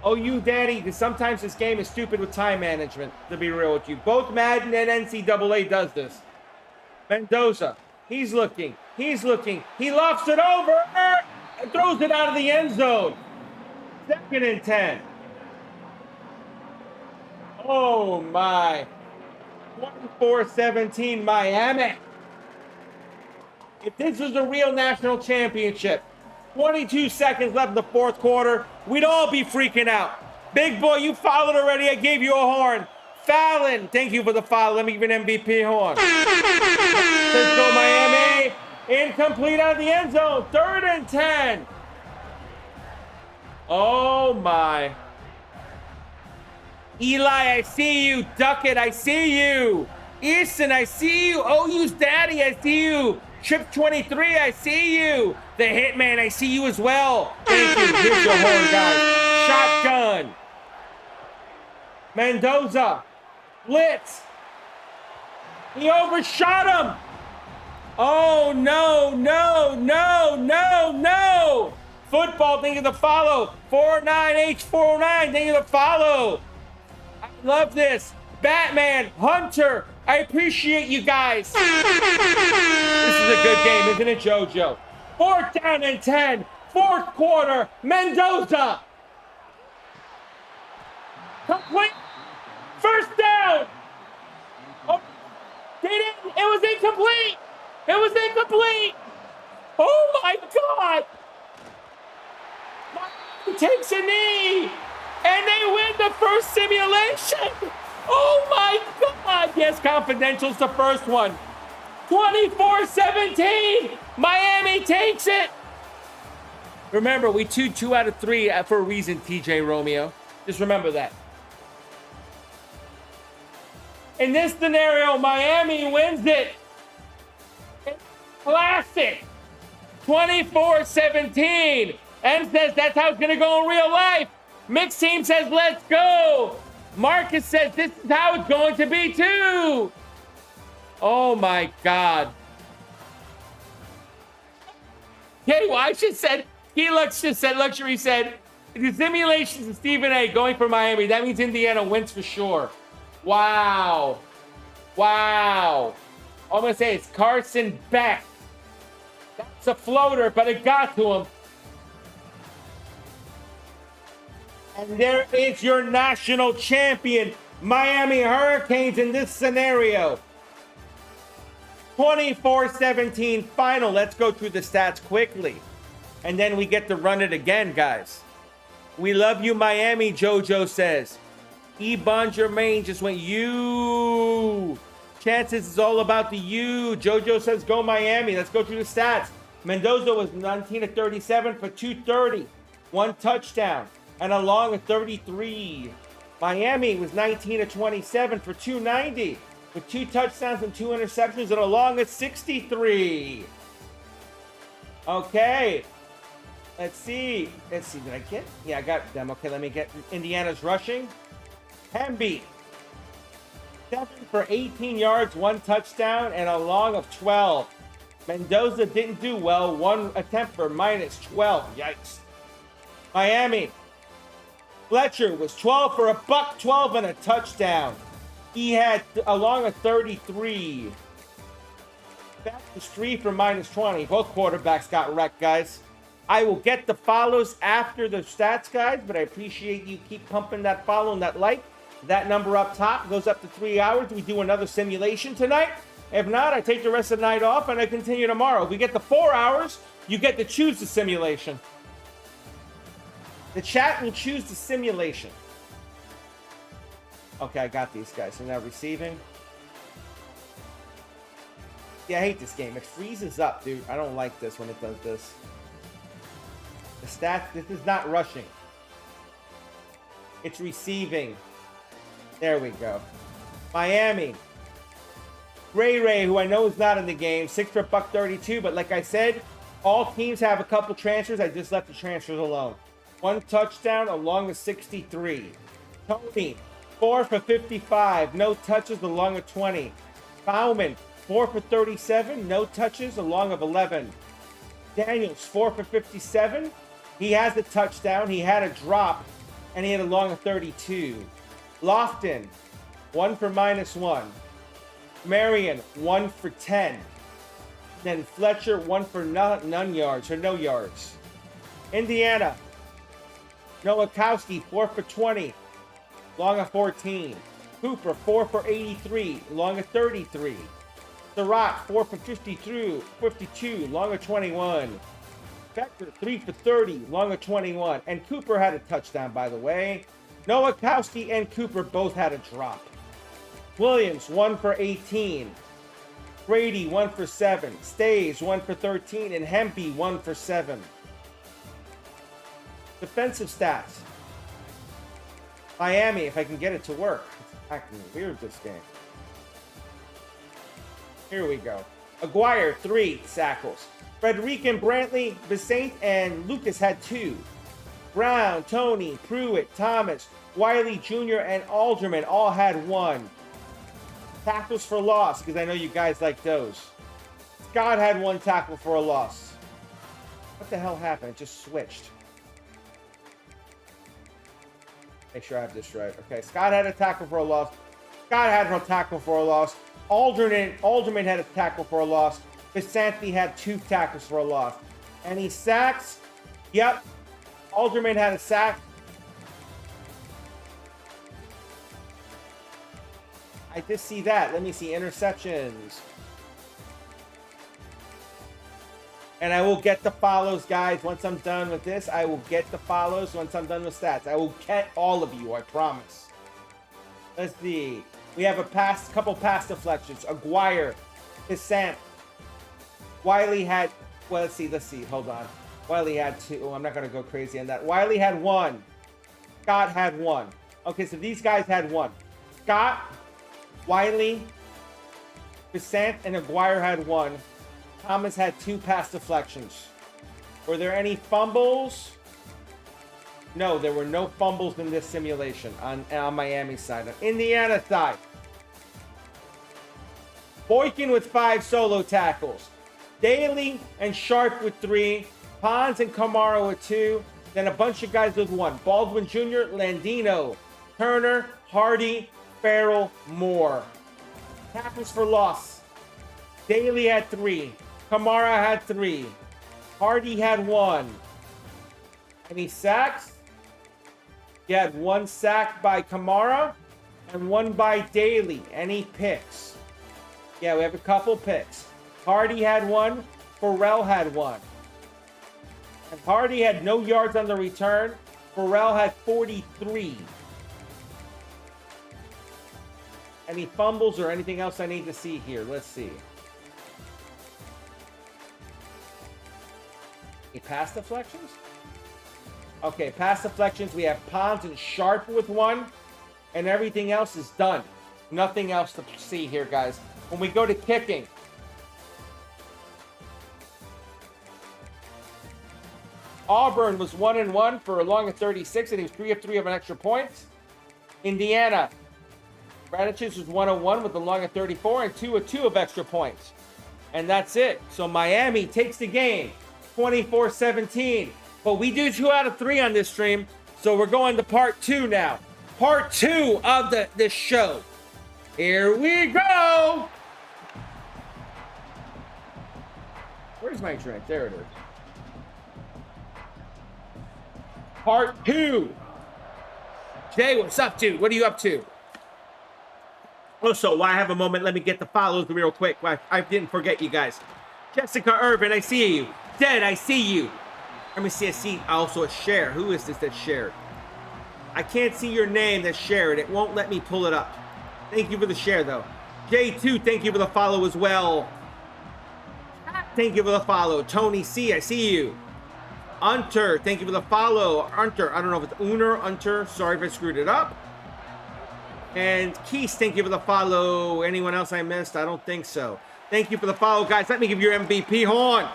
[SPEAKER 1] Oh, you daddy, because sometimes this game is stupid with time management, to be real with you. Both Madden and NCAA does this. Mendoza, he's looking. He lofts it over and throws it out of the end zone. 2nd and 10. Oh my. 24-17 Miami. If this was a real national championship, 22 seconds left in the 4th quarter, we'd all be freaking out. Big boy, you followed already. I gave you a horn. Fallon, thank you for the follow. Let me give you an MVP horn. Let's go, Miami. Incomplete out of the end zone. 3rd and 10. Oh, my. Eli, I see you. Duckett, I see you. Easton, I see you. OU's daddy, I see you. Trip 23, I see you. The Hitman, I see you as well. Thank you. Here's your horn, guys. Shotgun. Mendoza. Blitz. He overshot him. Oh, no, no, no, no, no. Football, thank you to follow. 49H49, thank you to follow. I love this. Batman, Hunter, I appreciate you guys. This is a good game, isn't it, JoJo? 4th down and 10. 4th quarter, Mendoza. Complete. First down. Oh, they didn't. It was incomplete. It was incomplete. Oh, my God. He takes a knee. And they win the first simulation. Oh, my God. Yes, Confidential's the first one. 24-17. Miami takes it. Remember, we 2 out of 3 for a reason, TJ Romeo. Just remember that. In this scenario, Miami wins it. Classic. 24-17. M says that's how it's going to go in real life. Mixed team says let's go. Marcus says this is how it's going to be too. Oh my God. Okay, well, I just said, Helix just said, Luxury said, the simulations of Stephen A. going for Miami. That means Indiana wins for sure. Wow. Wow. All I'm going to say is Carson Beck. That's a floater, but it got to him. And there is your national champion, Miami Hurricanes, in this scenario. 24-17 final. Let's go through the stats quickly. And then we get to run it again, guys. We love you, Miami, JoJo says. Bon Germain just went, you. Chances is all about the you. JoJo says, go Miami. Let's go through the stats. Mendoza was 19-37 for 230. 1 touchdown. And a long of 33. Miami was 19-27 for 290. With 2 touchdowns and 2 interceptions and a long of 63. Okay. Let's see. Did I get? Yeah, I got them. Okay, let me get Indiana's rushing. Hemby. 7 for 18 yards, 1 touchdown, and a long of 12. Mendoza didn't do well. 1 attempt for -12. Yikes. Miami. Fletcher was 12 for $112 and a touchdown. He had a long of 33. Back to 3 for -20. Both quarterbacks got wrecked, guys. I will get the follows after the stats, guys, but I appreciate you keep pumping that follow and that like. That number up top goes up to 3 hours. We do another simulation tonight. If not, I take the rest of the night off and I continue tomorrow. If we get to 4 hours, you get to choose the simulation. The chat will choose the simulation. Okay, I got these guys. So now receiving. Yeah, I hate this game. It freezes up, dude. I don't like this when it does this. The stats, this is not rushing. It's receiving. There we go. Miami. Ray, who I know is not in the game, 6 for $132, but like I said, all teams have a couple transfers. I just left the transfers alone. 1 touchdown, along with 63. Tony, 4 for 55, no touches, along with 20. Bauman, 4 for 37, no touches, along with 11. Daniels, 4 for 57. He has a touchdown, he had a drop, and he had a long of 32. Lofton, 1 for -1. Marion, 1 for 10. Then Fletcher, 1 for none yards, or no yards. Indiana, Nowakowski, 4 for 20, long of 14. Cooper, 4 for 83, long of 33. Surratt, 4 for 52, long of 21. Becker, 3 for 30, long of 21. And Cooper had a touchdown, by the way. Nowakowski and Cooper both had a drop. Williams, 1 for 18. Brady, 1 for 7. Stays, 1 for 13. And Hempy, 1 for 7. Defensive stats. Miami, if I can get it to work. It's acting weird, this game. Here we go. Aguirre, 3 sackles. Frederick and Brantley, Besant, and Lucas had 2. Brown, Tony, Pruitt, Thomas, Wiley Jr., and Alderman all had 1. Tackles for loss, because I know you guys like those. Scott had 1 tackle for a loss. What the hell happened? It just switched. Make sure I have this right. Okay, Scott had a tackle for a loss. Scott had a tackle for a loss. Alderman had a tackle for a loss. Visanti had 2 tackles for a loss. Any sacks? Yep. Alderman had a sack. I just see that. Let me see interceptions. And I will get the follows, guys. Once I'm done with this, I will get the follows. Once I'm done with stats, I will get all of you. I promise. Let's see. We have a couple pass deflections. Aguirre, Pissant. Wiley had. Well, let's see. Hold on. Wiley had 2. Oh, I'm not gonna go crazy on that. Wiley had 1. Scott had 1. Okay, so these guys had 1. Scott, Wiley, Pissant, and Aguirre had 1. Thomas had 2 pass deflections. Were there any fumbles? No, there were no fumbles in this simulation on Miami's side. On Indiana side, Boykin with 5 solo tackles. Daly and Sharp with 3. Pons and Kamara with 2. Then a bunch of guys with 1. Baldwin Jr., Landino, Turner, Hardy, Farrell, Moore. Tackles for loss. Daly had 3. Kamara had 3. Hardy had 1. Any sacks? He had 1 sack by Kamara and 1 by Daly. Any picks? Yeah, we have a couple picks. Hardy had 1. Farrell had 1. And Hardy had no yards on the return. Farrell had 43. Any fumbles or anything else I need to see here? Let's see. Any pass deflections? Okay, pass deflections. We have Pons and Sharp with 1. And everything else is done. Nothing else to see here, guys. When we go to kicking. Auburn was 1-1 for a long of 36, and he was 3 of 3 of an extra points. Indiana. Radicic was 1-1 with a long of 34 and 2 of 2 of extra points. And that's it. So Miami takes the game 24-17. But we do 2 out of 3 on this stream. So we're going to part 2 now. Part 2 of this show. Here we go. Where's my drink? There it is. Part 2. Jay, what's up, dude? What are you up to? Also, while I have a moment, let me get the follows real quick. I didn't forget you guys. Jessica Irvin, I see you. Dead, I see you. Let me see. I see also a share. Who is this that shared? I can't see your name that shared. It won't let me pull it up. Thank you for the share, though. J2, thank you for the follow as well. Thank you for the follow. Tony C, I see you. Unter, thank you for the follow. Unter, I don't know if it's Uner, Unter. Sorry if I screwed it up. And Keith, thank you for the follow. Anyone else I missed? I don't think so. Thank you for the follow, guys. Let me give you your MVP horn.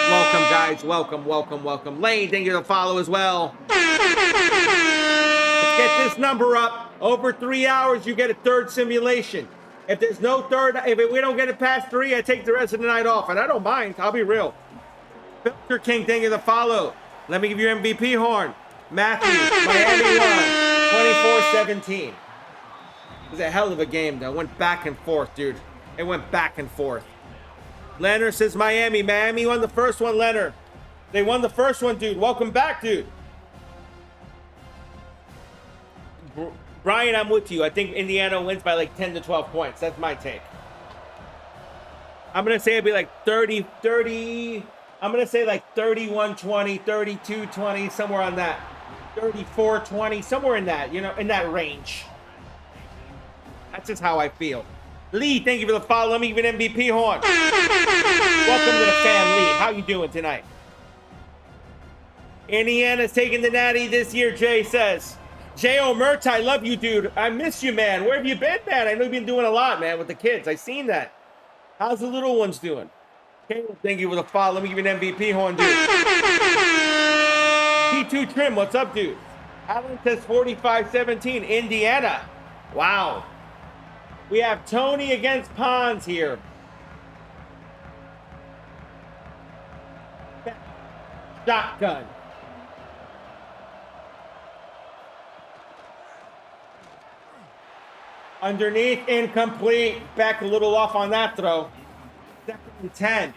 [SPEAKER 1] Welcome, guys. Welcome. Lane, thank you for the follow as well. Let's get this number up. Over 3 hours, you get a 3rd simulation. If there's no 3rd, if we don't get it past 3, I take the rest of the night off. And I don't mind. I'll be real. Filter King, thank you for the follow. Let me give you your MVP horn. Matthew, Miami won 24-17. It was a hell of a game, though. It went back and forth, dude. It went back and forth. Leonard says Miami. Miami won the first one, Leonard. They won the first one, dude. Welcome back, dude. Brian, I'm with you. I think Indiana wins by like 10 to 12 points. That's my take. I'm going to say it'll be like 30. I'm going to say like 31-20, 32-20, somewhere on that. 34-20, somewhere in that, in that range. That's just how I feel. Lee, thank you for the follow. Let me give you an MVP horn. Welcome to the fam, Lee. How you doing tonight? Indiana's taking the natty this year, Jay says. J.O. Mert, I love you, dude. I miss you, man. Where have you been, man? I know you've been doing a lot, man, with the kids. I seen that. How's the little ones doing? Okay, well, thank you for the follow. Let me give you an MVP horn, dude. T2 Trim, what's up, dude? Allen says 45-17, Indiana. Wow. We have Tony against Pons here. Shotgun. Underneath, incomplete. Beck a little off on that throw. Second and 10.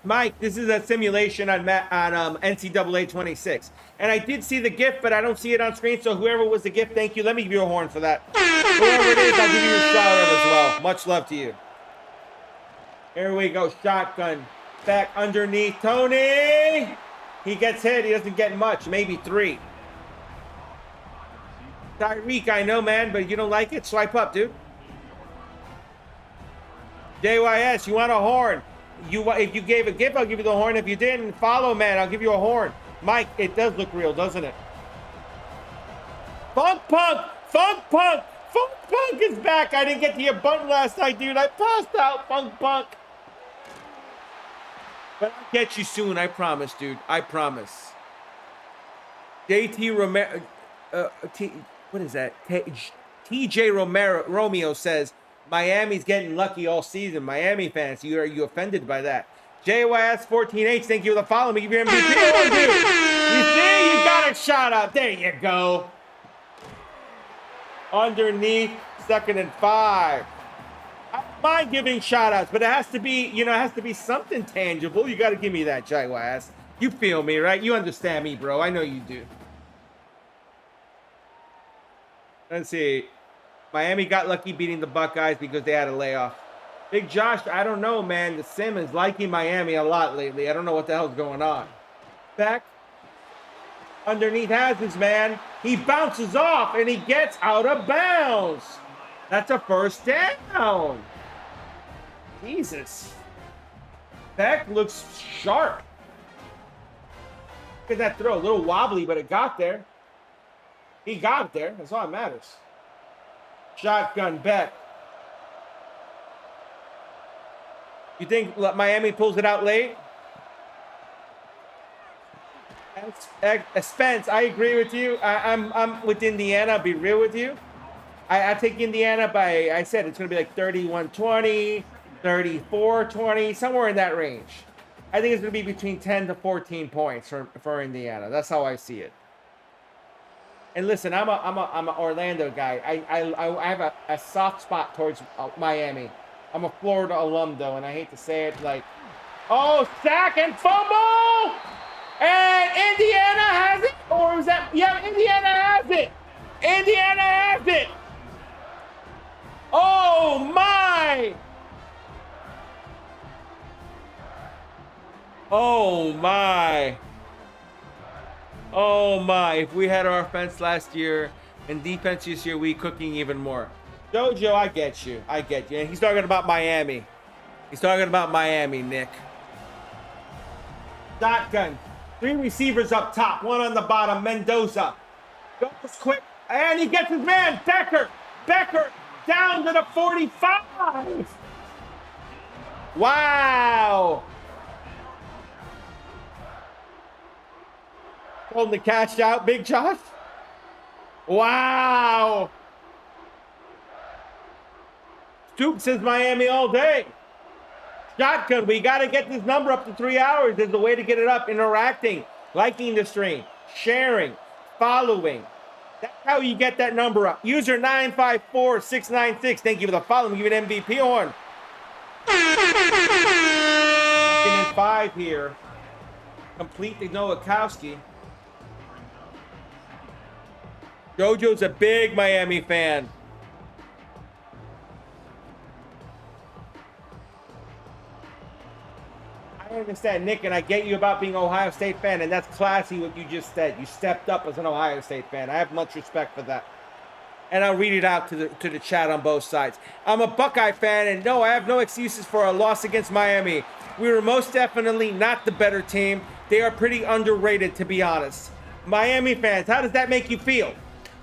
[SPEAKER 1] Mike, this is a simulation on NCAA 26. And I did see the gift, but I don't see it on screen. So whoever was the gift, thank you. Let me give you a horn for that. Whoever it is, I'll give you a shout out as well. Much love to you. Here we go. Shotgun. Back underneath. Tony. He gets hit. He doesn't get much. Maybe 3. Tyreek, I know, man, but you don't like it? Swipe up, dude. JYS, you want a horn? If you gave a gift, I'll give you the horn. If you didn't, follow, man, I'll give you a horn. Mike, it does look real, doesn't it? Funk Punk! Funk Punk! Funk Punk is back! I didn't get to your bunt last night, dude. I passed out, Funk Punk. But I'll get you soon, I promise, dude. I promise. JT Romero... what is that? TJ Romeo says, Miami's getting lucky all season. Miami fans, are you offended by that? JYS 14H, thank you for the follow. Let me give you MVP. You see, you got a shot out. There you go. Underneath, 2nd and 5. I don't mind giving shout outs, but it has to be, it has to be something tangible. You got to give me that, JYS. You feel me, right? You understand me, bro. I know you do. Let's see. Miami got lucky beating the Buckeyes because they had a layoff. Big Josh, I don't know, man. The Sim is liking Miami a lot lately. I don't know what the hell's going on. Beck. Underneath has his man. He bounces off and he gets out of bounds. That's a first down. Jesus. Beck looks sharp. Look at that throw. A little wobbly, but it got there. He got it there. That's all that matters. Shotgun Beck. You think Miami pulls it out late? Spence, I agree with you. I'm with Indiana. I'll be real with you. I take Indiana by, I said it's going to be like 31-20, 34-20, somewhere in that range. I think it's going to be between 10 to 14 points for Indiana. That's how I see it. And listen, I'm an Orlando guy. I have a soft spot towards Miami. I'm a Florida alum, though, and I hate to say it, like, oh, sack and fumble! And Indiana has it? Or is that, yeah, Indiana has it! Indiana has it! Oh, my! Oh, my. Oh, my. If we had our offense last year and defense this year, we cooking even more. Jojo, I get you. I get you. And he's talking about Miami. He's talking about Miami, Nick. Shotgun. 3 receivers up top. 1 on the bottom. Mendoza. Goes quick. And he gets his man. Becker. Becker. Down to the 45. Wow. Holding the catch out, Big Josh. Wow. Stoop says Miami all day. Shotgun, we got to get this number up to 3 hours. There's a way to get it up. Interacting, liking the stream, sharing, following. That's how you get that number up. User 954696. Thank you for the follow. I'm giving an MVP horn. 2nd and 5 here. Complete to Nowakowski. Jojo's a big Miami fan. I understand, Nick, and I get you about being an Ohio State fan, and that's classy what you just said. You stepped up as an Ohio State fan. I have much respect for that. And I'll read it out to the chat on both sides. I'm a Buckeye fan, and no, I have no excuses for a loss against Miami. We were most definitely not the better team. They are pretty underrated, to be honest. Miami fans, how does that make you feel?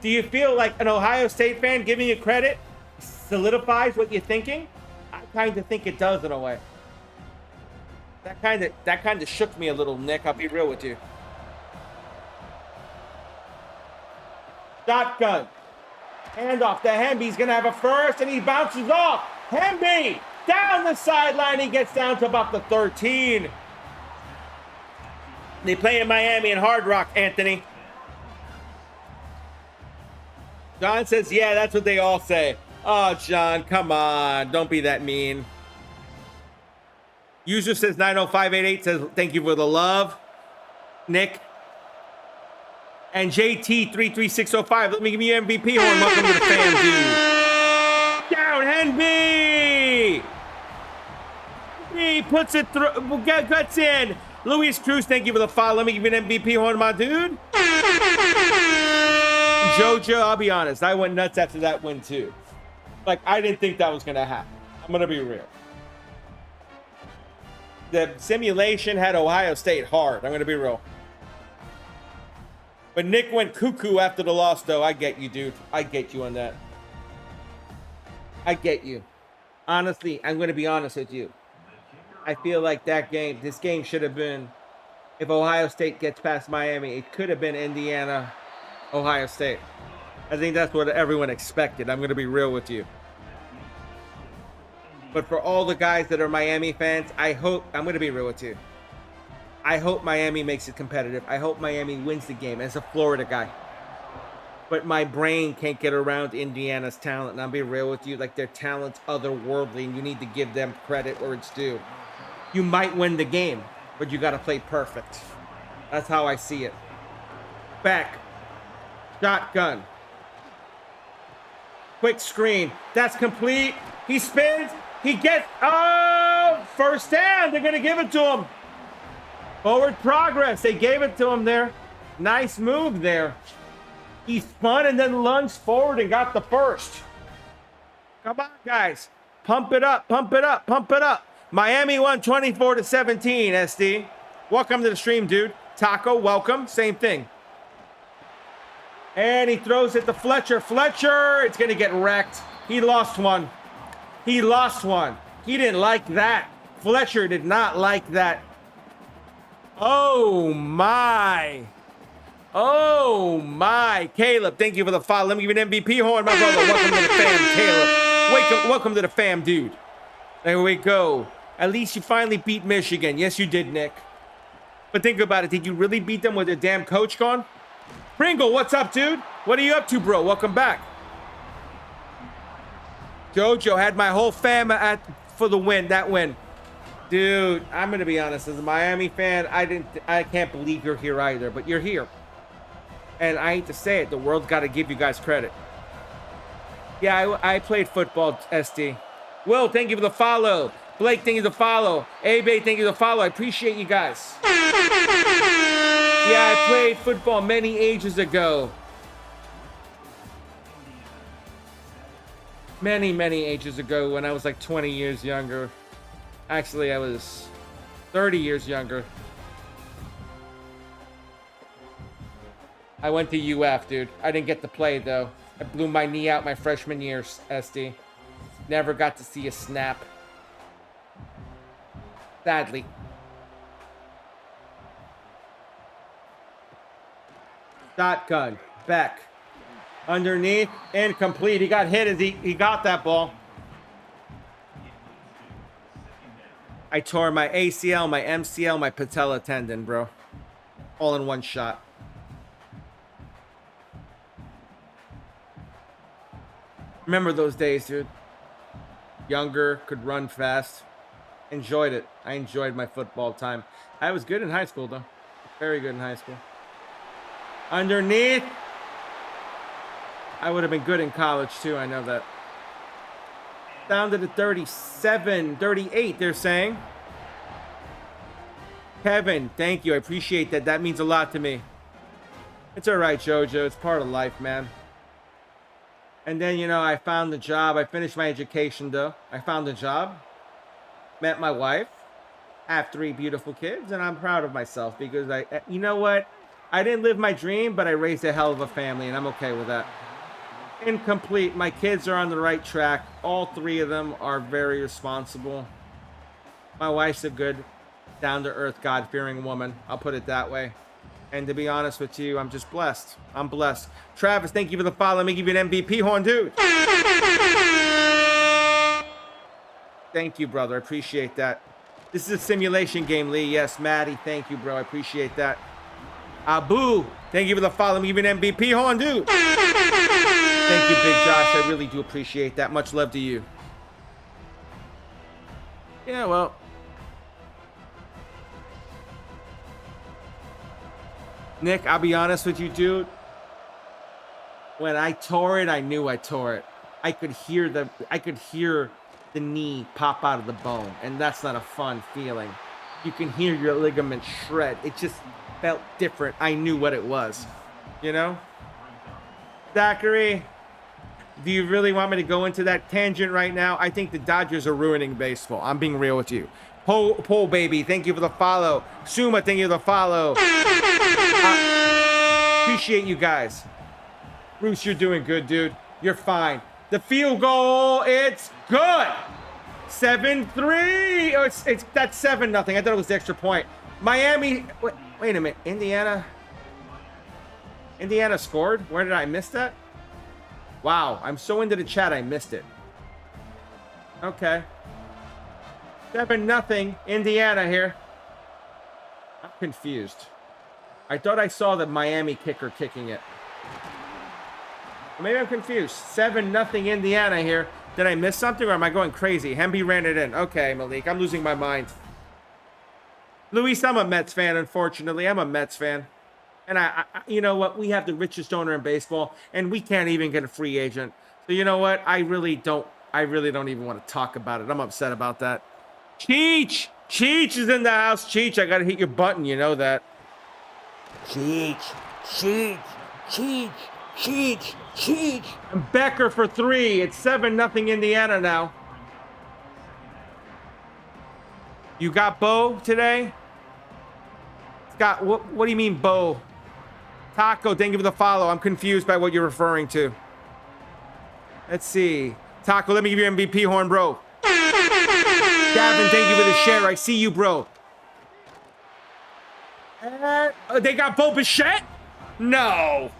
[SPEAKER 1] Do you feel like an Ohio State fan giving you credit solidifies what you're thinking? I kind of think it does in a way. That kind of shook me a little, Nick. I'll be real with you. Shotgun. Handoff to Hemby. He's going to have a first, and he bounces off. Hemby Down the sideline, he gets down to about the 13. They play in Miami and Hard Rock, Anthony. John says, yeah, that's what they all say. Oh, John, come on. Don't be that mean. User says 90588 says, thank you for the love. Nick. And JT33605, let me give you MVP horn. Welcome to the fam, dude. Down, Henby! He puts it through, guts in. Luis Cruz, thank you for the follow. Let me give you an MVP horn, my dude. Jojo, I'll be honest, I went nuts after that win too. Like, I didn't think that was gonna happen. I'm gonna be real. The simulation had Ohio State hard. I'm gonna be real. But Nick went cuckoo after the loss, though. I get you, dude. I get you on that. I get you. Honestly, I'm gonna be honest with you. I feel like this game should have been, if Ohio State gets past Miami, it could have been Indiana, Ohio State. I think that's what everyone expected. I'm going to be real with you. But for all the guys that are Miami fans, I'm going to be real with you. I hope Miami makes it competitive. I hope Miami wins the game as a Florida guy. But my brain can't get around Indiana's talent. And I'll be real with you, like their talent's otherworldly, and you need to give them credit where it's due. You might win the game, but you got to play perfect. That's how I see it. Beck. Shotgun. Quick screen. That's complete. He spins. He gets... Oh! First down. They're going to give it to him. Forward progress. They gave it to him there. Nice move there. He spun and then lunged forward and got the first. Come on, guys. Pump it up. Pump it up. Pump it up. Miami won 24-17, SD. Welcome to the stream, dude. Taco, welcome. Same thing. And he throws it to Fletcher. Fletcher, it's going to get wrecked. He lost one. He lost one. He didn't like that. Fletcher did not like that. Oh, my. Oh, my. Caleb, thank you for the follow. Let me give you an MVP horn, my brother. Welcome to the fam, Caleb. Welcome to the fam, dude. There we go. At least you finally beat Michigan. Yes, you did, Nick. But think about it. Did you really beat them with their damn coach gone? Pringle, what's up, dude? What are you up to, bro? Welcome back. Jojo had my whole fam for the win, that win. Dude, I'm going to be honest. As a Miami fan, I can't believe you're here either. But you're here. And I hate to say it. The world's got to give you guys credit. Yeah, I played football, SD. Will, thank you for the follow. Blake, thank you for the follow. Abe, thank you for the follow. I appreciate you guys. Yeah, I played football many ages ago. Many ages ago when I was like 20 years younger. Actually, I was 30 years younger. I went to UF, dude. I didn't get to play, though. I blew my knee out my freshman year, SD. Never got to see a snap. Sadly. Shotgun. Beck. Underneath. Incomplete. He got hit as he got that ball. I tore my ACL, my MCL, my patella tendon, bro. All in one shot. Remember those days, dude. Younger, could run fast. Enjoyed it. I enjoyed my football time. I was good in high school, though. Very good in high school. Underneath. I would have been good in college, too. I know that. Down to the 37, 38, they're saying. Kevin, thank you. I appreciate that. That means a lot to me. It's all right, Jojo. It's part of life, man. And then, you know, I found the job. I finished my education, though. I found a job. Met my wife. Have 3 beautiful kids. And I'm proud of myself because you know what? I didn't live my dream, but I raised a hell of a family, and I'm okay with that. Incomplete. My kids are on the right track. All 3 of them are very responsible. My wife's a good, down-to-earth, God-fearing woman. I'll put it that way. And to be honest with you, I'm just blessed. I'm blessed. Travis, thank you for the follow. Let me give you an MVP horn, dude. Thank you, brother. I appreciate that. This is a simulation game, Lee. Yes, Maddie. Thank you, bro. I appreciate that. Abu, thank you for the follow. Even MVP horn, dude. Thank you, Big Josh. I really do appreciate that. Much love to you. Yeah, well. Nick, I'll be honest with you, dude. When I tore it, I knew I tore it. I could hear the knee pop out of the bone, and that's not a fun feeling. You can hear your ligament shred. It just felt different. I knew what it was, you know? Zachary, do you really want me to go into that tangent right now? I think the Dodgers are ruining baseball. I'm being real with you. Pole baby, thank you for the follow. Suma, thank you for the follow. Appreciate you guys. Bruce, you're doing good, dude. You're fine. The field goal, it's good. 7-3. Oh, it's that's 7-0. I thought it was the extra point. Miami. Wait a minute. Indiana scored. Where did I miss that? Wow, I'm so into the chat, I missed it. Okay. 7-0. Indiana here. I'm confused. I thought I saw the Miami kicker kicking it. Maybe I'm confused. 7-0 Indiana here. Did I miss something or am I going crazy? Hemby ran it in. Okay, Malik, I'm losing my mind. Luis, I'm a Mets fan, unfortunately. I'm a Mets fan. And I you know what? We have the richest owner in baseball, and we can't even get a free agent. So you know what? I really don't even want to talk about it. I'm upset about that. Cheech is in the house. Cheech, I gotta hit your button, you know that. Cheech. And Becker for 3. It's 7-0 Indiana now. You got Bo today? Scott, what do you mean, Bo? Taco, thank you for the follow. I'm confused by what you're referring to. Let's see. Taco, let me give you MVP horn, bro. Gavin, thank you for the share. I see you, bro. They got Bo Bichette? No.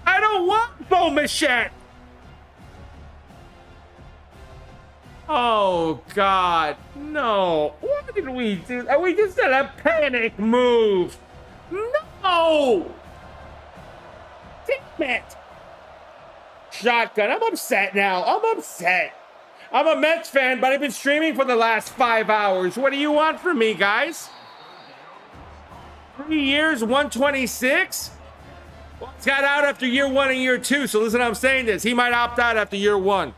[SPEAKER 1] I don't want Bo Bichette. Oh, God. No. What did we do? We just did a panic move. No. Damn it. Shotgun. I'm upset now. I'm a Mets fan, but I've been streaming for the last 5 hours. What do you want from me, guys? 3 years, 126? Well, he's got out after year 1 and year 2, so listen, I'm saying this. He might opt out after year 1.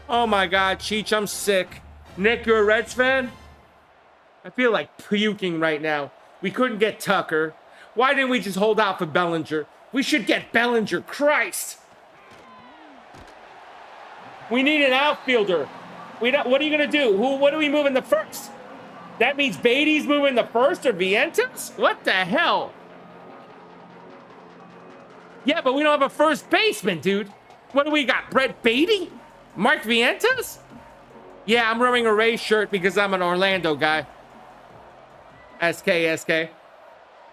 [SPEAKER 1] Oh my God, Cheech, I'm sick. Nick, you're a Reds fan? I feel like puking right now. We couldn't get Tucker. Why didn't we just hold out for Bellinger? We should get Bellinger, Christ. We need an outfielder. What are you gonna do? What do we move in the first? That means Beatty's moving the first or Vientos? What the hell? Yeah, but we don't have a first baseman, dude. What do we got? Brett Beatty? Mark Vientos? Yeah, I'm wearing a Rays shirt because I'm an Orlando guy. SK. I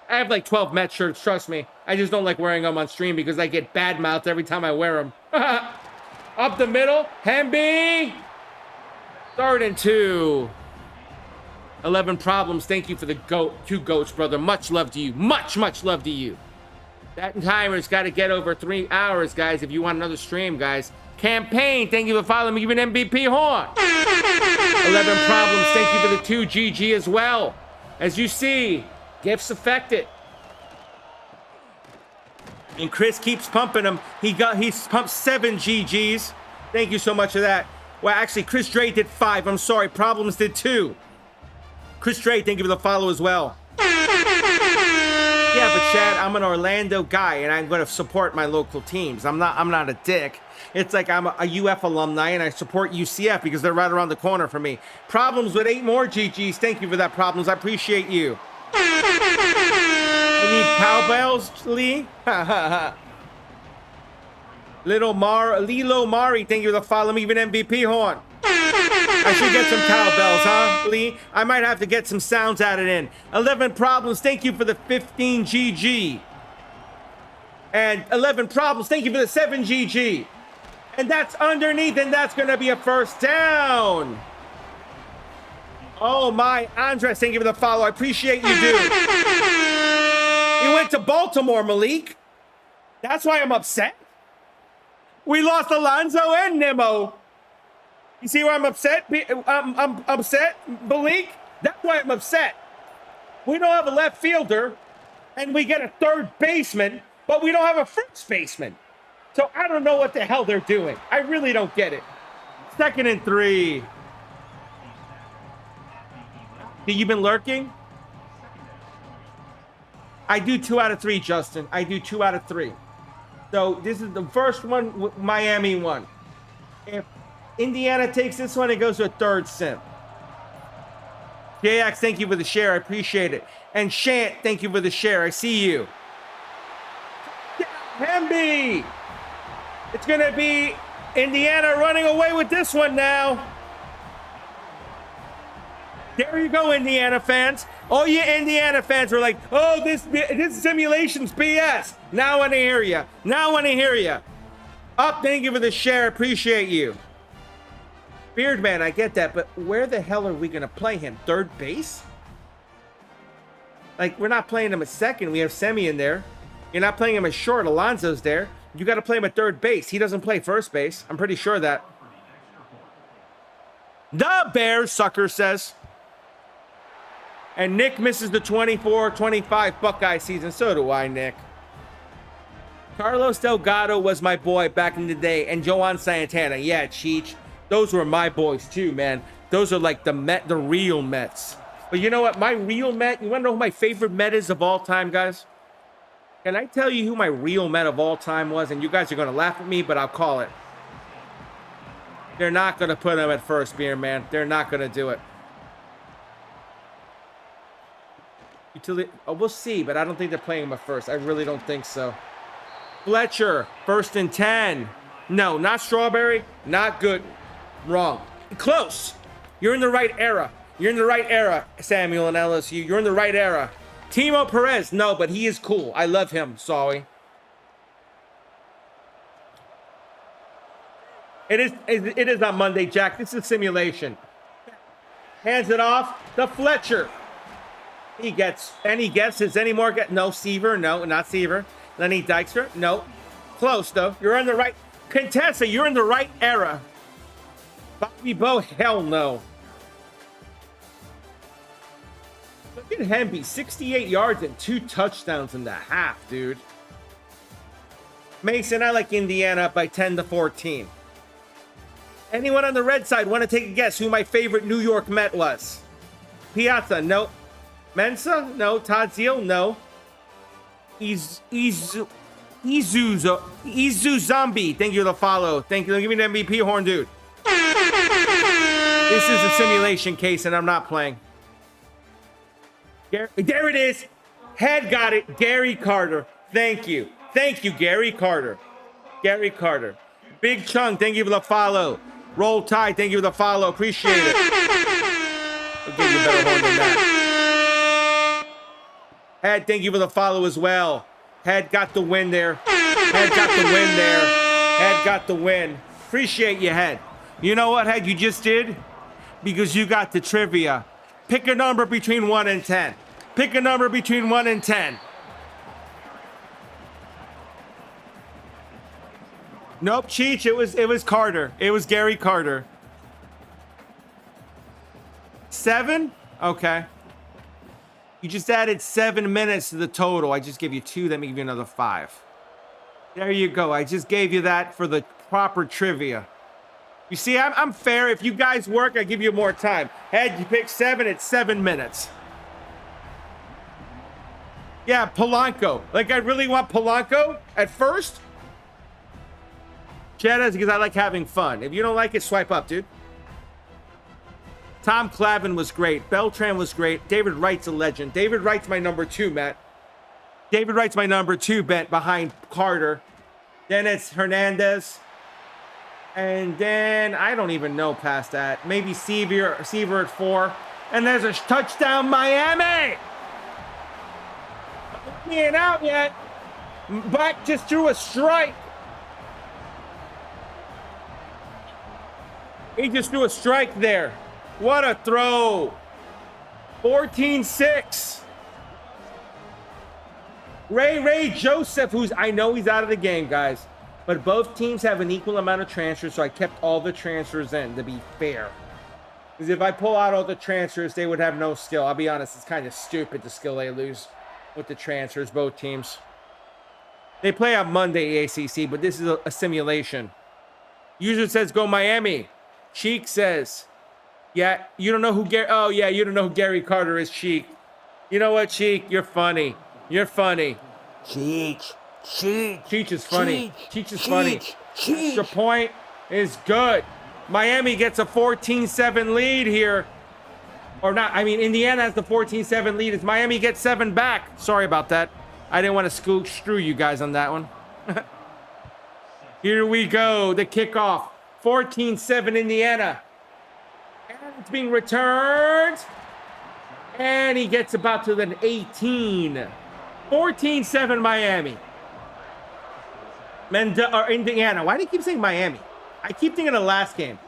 [SPEAKER 1] have like 12 Mets shirts, trust me. I just don't like wearing them on stream because I get bad mouthed every time I wear them. Up the middle, Hemby. 3rd and 2. 11 problems. Thank you for the 2 goats, brother. Much love to you. Much love to you. That timer's got to get over 3 hours, guys, if you want another stream, guys. Campaign, thank you for following me. Give an MVP horn. 11 problems. Thank you for the 2 GG as well. As you see, gifts affected. And Chris keeps pumping them. He's pumped 7 GGs. Thank you so much for that. Well, actually, Chris Dre did 5. I'm sorry. Problems did 2. Chris Dre, thank you for the follow as well. Yeah, but Chad, I'm an Orlando guy, and I'm going to support my local teams. I'm not a dick. It's like I'm a UF alumni, and I support UCF because they're right around the corner for me. Problems with 8 more GGs. Thank you for that, Problems. I appreciate you. You need cowbells, Lee? Lilo Mari, thank you for the follow me, even MVP horn. I should get some cowbells, huh, Lee? I might have to get some sounds added in. 11 problems, thank you for the 15 GG. And 11 problems, thank you for the 7 GG. And that's underneath, and that's going to be a first down. Oh, my. Andres, thank you for the follow. I appreciate you, dude. He went to Baltimore, Malik. That's why I'm upset. We lost Alonzo and Nemo. You see why I'm upset? I'm upset, Malik? That's why I'm upset. We don't have a left fielder, and we get a third baseman, but we don't have a first baseman. So I don't know what the hell they're doing. I really don't get it. 2nd and 3. You been lurking? I do 2 out of 3, Justin. I do 2 out of 3. So this is the first one Miami won. If Indiana takes this one, it goes to a third sim. JX, thank you for the share. I appreciate it. And Shant, thank you for the share. I see you. Hemby! It's going to be Indiana running away with this one now. There you go, Indiana fans. All you Indiana fans were like, oh, this simulation's BS. Now I want to hear you. Now I want to hear you. Up, thank you for the share. Appreciate you. Beardman, I get that, but where the hell are we going to play him? Third base? Like, we're not playing him at second. We have Semi in there. You're not playing him at short. Alonzo's there. You got to play him at third base. He doesn't play first base. I'm pretty sure that. The Bears, sucker says. And Nick misses the 24-25 Buckeye season. So do I, Nick. Carlos Delgado was my boy back in the day. And Joan Santana. Yeah, Cheech. Those were my boys too, man. Those are like the real Mets. But you know what? My real Met, you want to know who my favorite Met is of all time, guys? Can I tell you who my real Met of all time was? And you guys are going to laugh at me, but I'll call it. They're not going to put him at first, Beer Man. They're not going to do it. We'll see, but I don't think they're playing him at first. I really don't think so. Fletcher, 1st and 10. No, not Strawberry. Not good. Wrong. Close. You're in the right era. You're in the right era, Samuel and LSU. You're in the right era. Timo Perez. No, but he is cool. I love him, sorry. It is on Monday, Jack. This is a simulation. Hands it off to Fletcher. He gets any guesses? Any more? No, Seaver. No, not Seaver. Lenny Dykstra. No. Close, though. You're in the right. Contessa, you're in the right era. Bobby Bo, hell no. Look at Hemby, 68 yards and 2 touchdowns in the half, dude. Mason, I like Indiana up by 10-14. Anyone on the red side want to take a guess who my favorite New York Met was? Piazza, no. Mensa, no. Todd Zeal, no. Izu Zombie, thank you for the follow. Thank you. Give me the MVP horn, dude. This is a simulation case, and I'm not playing. There it is. Head got it. Gary Carter. Thank you. Thank you, Gary Carter. Gary Carter. Big Chung, thank you for the follow. Roll Tide, thank you for the follow. Appreciate it. I'll give you a better horn than that. Head, thank you for the follow as well. Head got the win there. Head got the win there. Head got the win. Appreciate you, Head. You know what, Head, you just did? Because you got the trivia. Pick a number between 1 and 10. Pick a number between 1 and 10. Nope, Cheech, it was Carter. It was Gary Carter. 7? Okay. You just added 7 minutes to the total. I just gave you 2, that may give you another 5. There you go. I just gave you that for the proper trivia. You see, I'm fair. If you guys work, I give you more time. Head, you pick 7, it's 7 minutes. Yeah, Polanco. Like, I really want Polanco at first. Cheddar, because I like having fun. If you don't like it, swipe up, dude. Tom Clavin was great. Beltran was great. David Wright's a legend. David Wright's my number 2, Matt. David Wright's my number 2, bet, behind Carter. Then it's Hernandez. And then, I don't even know past that. Maybe Seaver at 4. And there's a touchdown, Miami! He ain't out yet. Beck just threw a strike. He just threw a strike there. What a throw. 14-6. Ray Joseph, I know he's out of the game, guys. But both teams have an equal amount of transfers, so I kept all the transfers in to be fair. Because if I pull out all the transfers, they would have no skill. I'll be honest, it's kind of stupid the skill they lose with the transfers, both teams. They play on Monday, ACC, but this is a simulation. User says, go Miami. Cheek says, yeah, you don't know who you don't know who Gary Carter is, Cheek. You know what, Cheek? You're funny. You're funny.
[SPEAKER 3] Cheech.
[SPEAKER 1] Cheech is funny. Cheech is funny.
[SPEAKER 3] Cheech.
[SPEAKER 1] Extra point is good. Miami gets a 14-7 lead here. Or not, I mean, Indiana has the 14-7 lead as Miami gets 7 back. Sorry about that. I didn't want to screw you guys on that one. Here we go, the kickoff. 14-7 Indiana. And it's being returned. And he gets about to the 18. 14-7 Miami. Indiana. Why do you keep saying Miami? I keep thinking of the last game.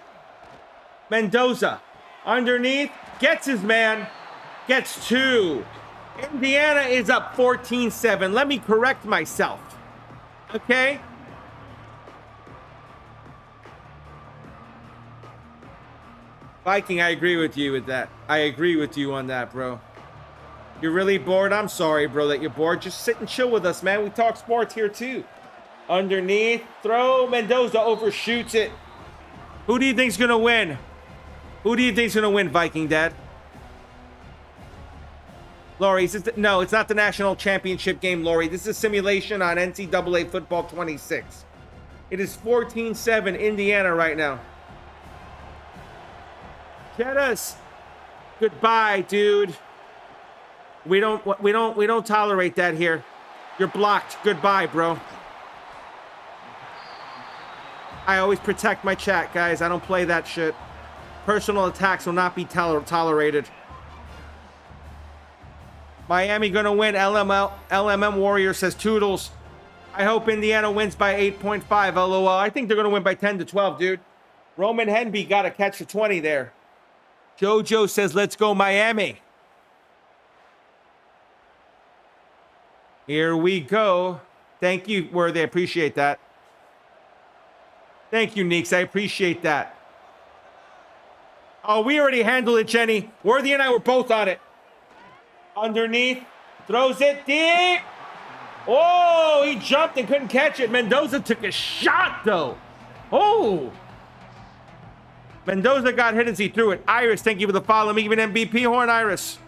[SPEAKER 1] Mendoza. Underneath. Gets his man. Gets 2. Indiana is up 14-7. Let me correct myself. Okay? Viking, I agree with you with that. I agree with you on that, bro. You're really bored? I'm sorry, bro, that you're bored. Just sit and chill with us, man. We talk sports here, too. Underneath. Throw. Mendoza overshoots it. Who do you think's going to win? Who do you think's going to win, Viking Dad? Laurie, no, it's not the national championship game, Laurie. This is a simulation on NCAA Football 26. It is 14-7 Indiana right now. Jettas, goodbye, dude. We don't tolerate that here. You're blocked. Goodbye, bro. I always protect my chat, guys. I don't play that shit. Personal attacks will not be tolerated. Miami gonna win. LMM Warrior says Toodles. I hope Indiana wins by 8.5. LOL. I think they're gonna win by 10-12, dude. Roman Henby got to catch the 20 there. Jojo says, let's go Miami. Here we go. Thank you, Worthy. I appreciate that. Thank you, Neeks. I appreciate that. Oh, we already handled it, Jenny. Worthy and I were both on it. Underneath. Throws it deep. Oh, he jumped and couldn't catch it. Mendoza took a shot, though. Oh. Mendoza got hit as he threw it. Iris, thank you for the follow. Me even MVP horn, Iris.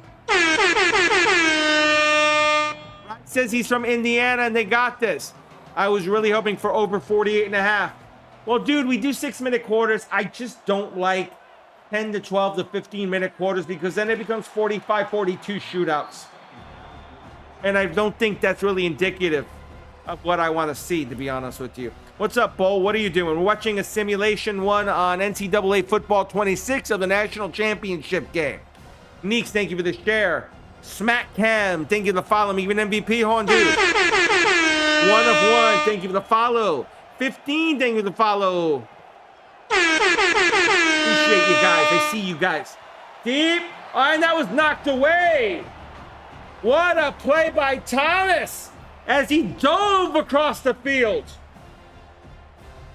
[SPEAKER 1] Says he's from Indiana and they got this. I was really hoping for over 48.5. Well, dude, we do 6-minute quarters. I just don't like 10 to 12 to 15-minute quarters because then it becomes 45-42 shootouts. And I don't think that's really indicative of what I want to see, to be honest with you. What's up, Bo? What are you doing? We're watching a simulation one on NCAA Football 26 of the National Championship game. Neeks, thank you for the share. Smack Cam, thank you for the follow. Me even MVP horn, dude. 1 of 1, thank you for the follow. 15, thank you for the follow. Appreciate you guys. I see you guys. Deep. Oh, and that was knocked away. What a play by Thomas as he dove across the field.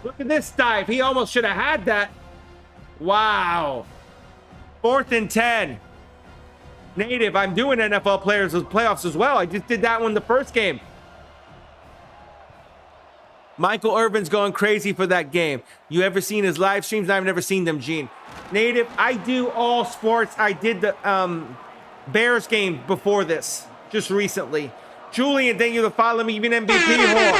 [SPEAKER 1] Look at this dive. He almost should have had that. Wow. 4th and 10. Native, I'm doing NFL players as playoffs as well. I just did that one the first game. Michael Irvin's going crazy for that game. You ever seen his live streams? I've never seen them, Gene. Native, I do all sports. I did the Bears game before this, just recently. Julian, thank you for following me, even MVP horn.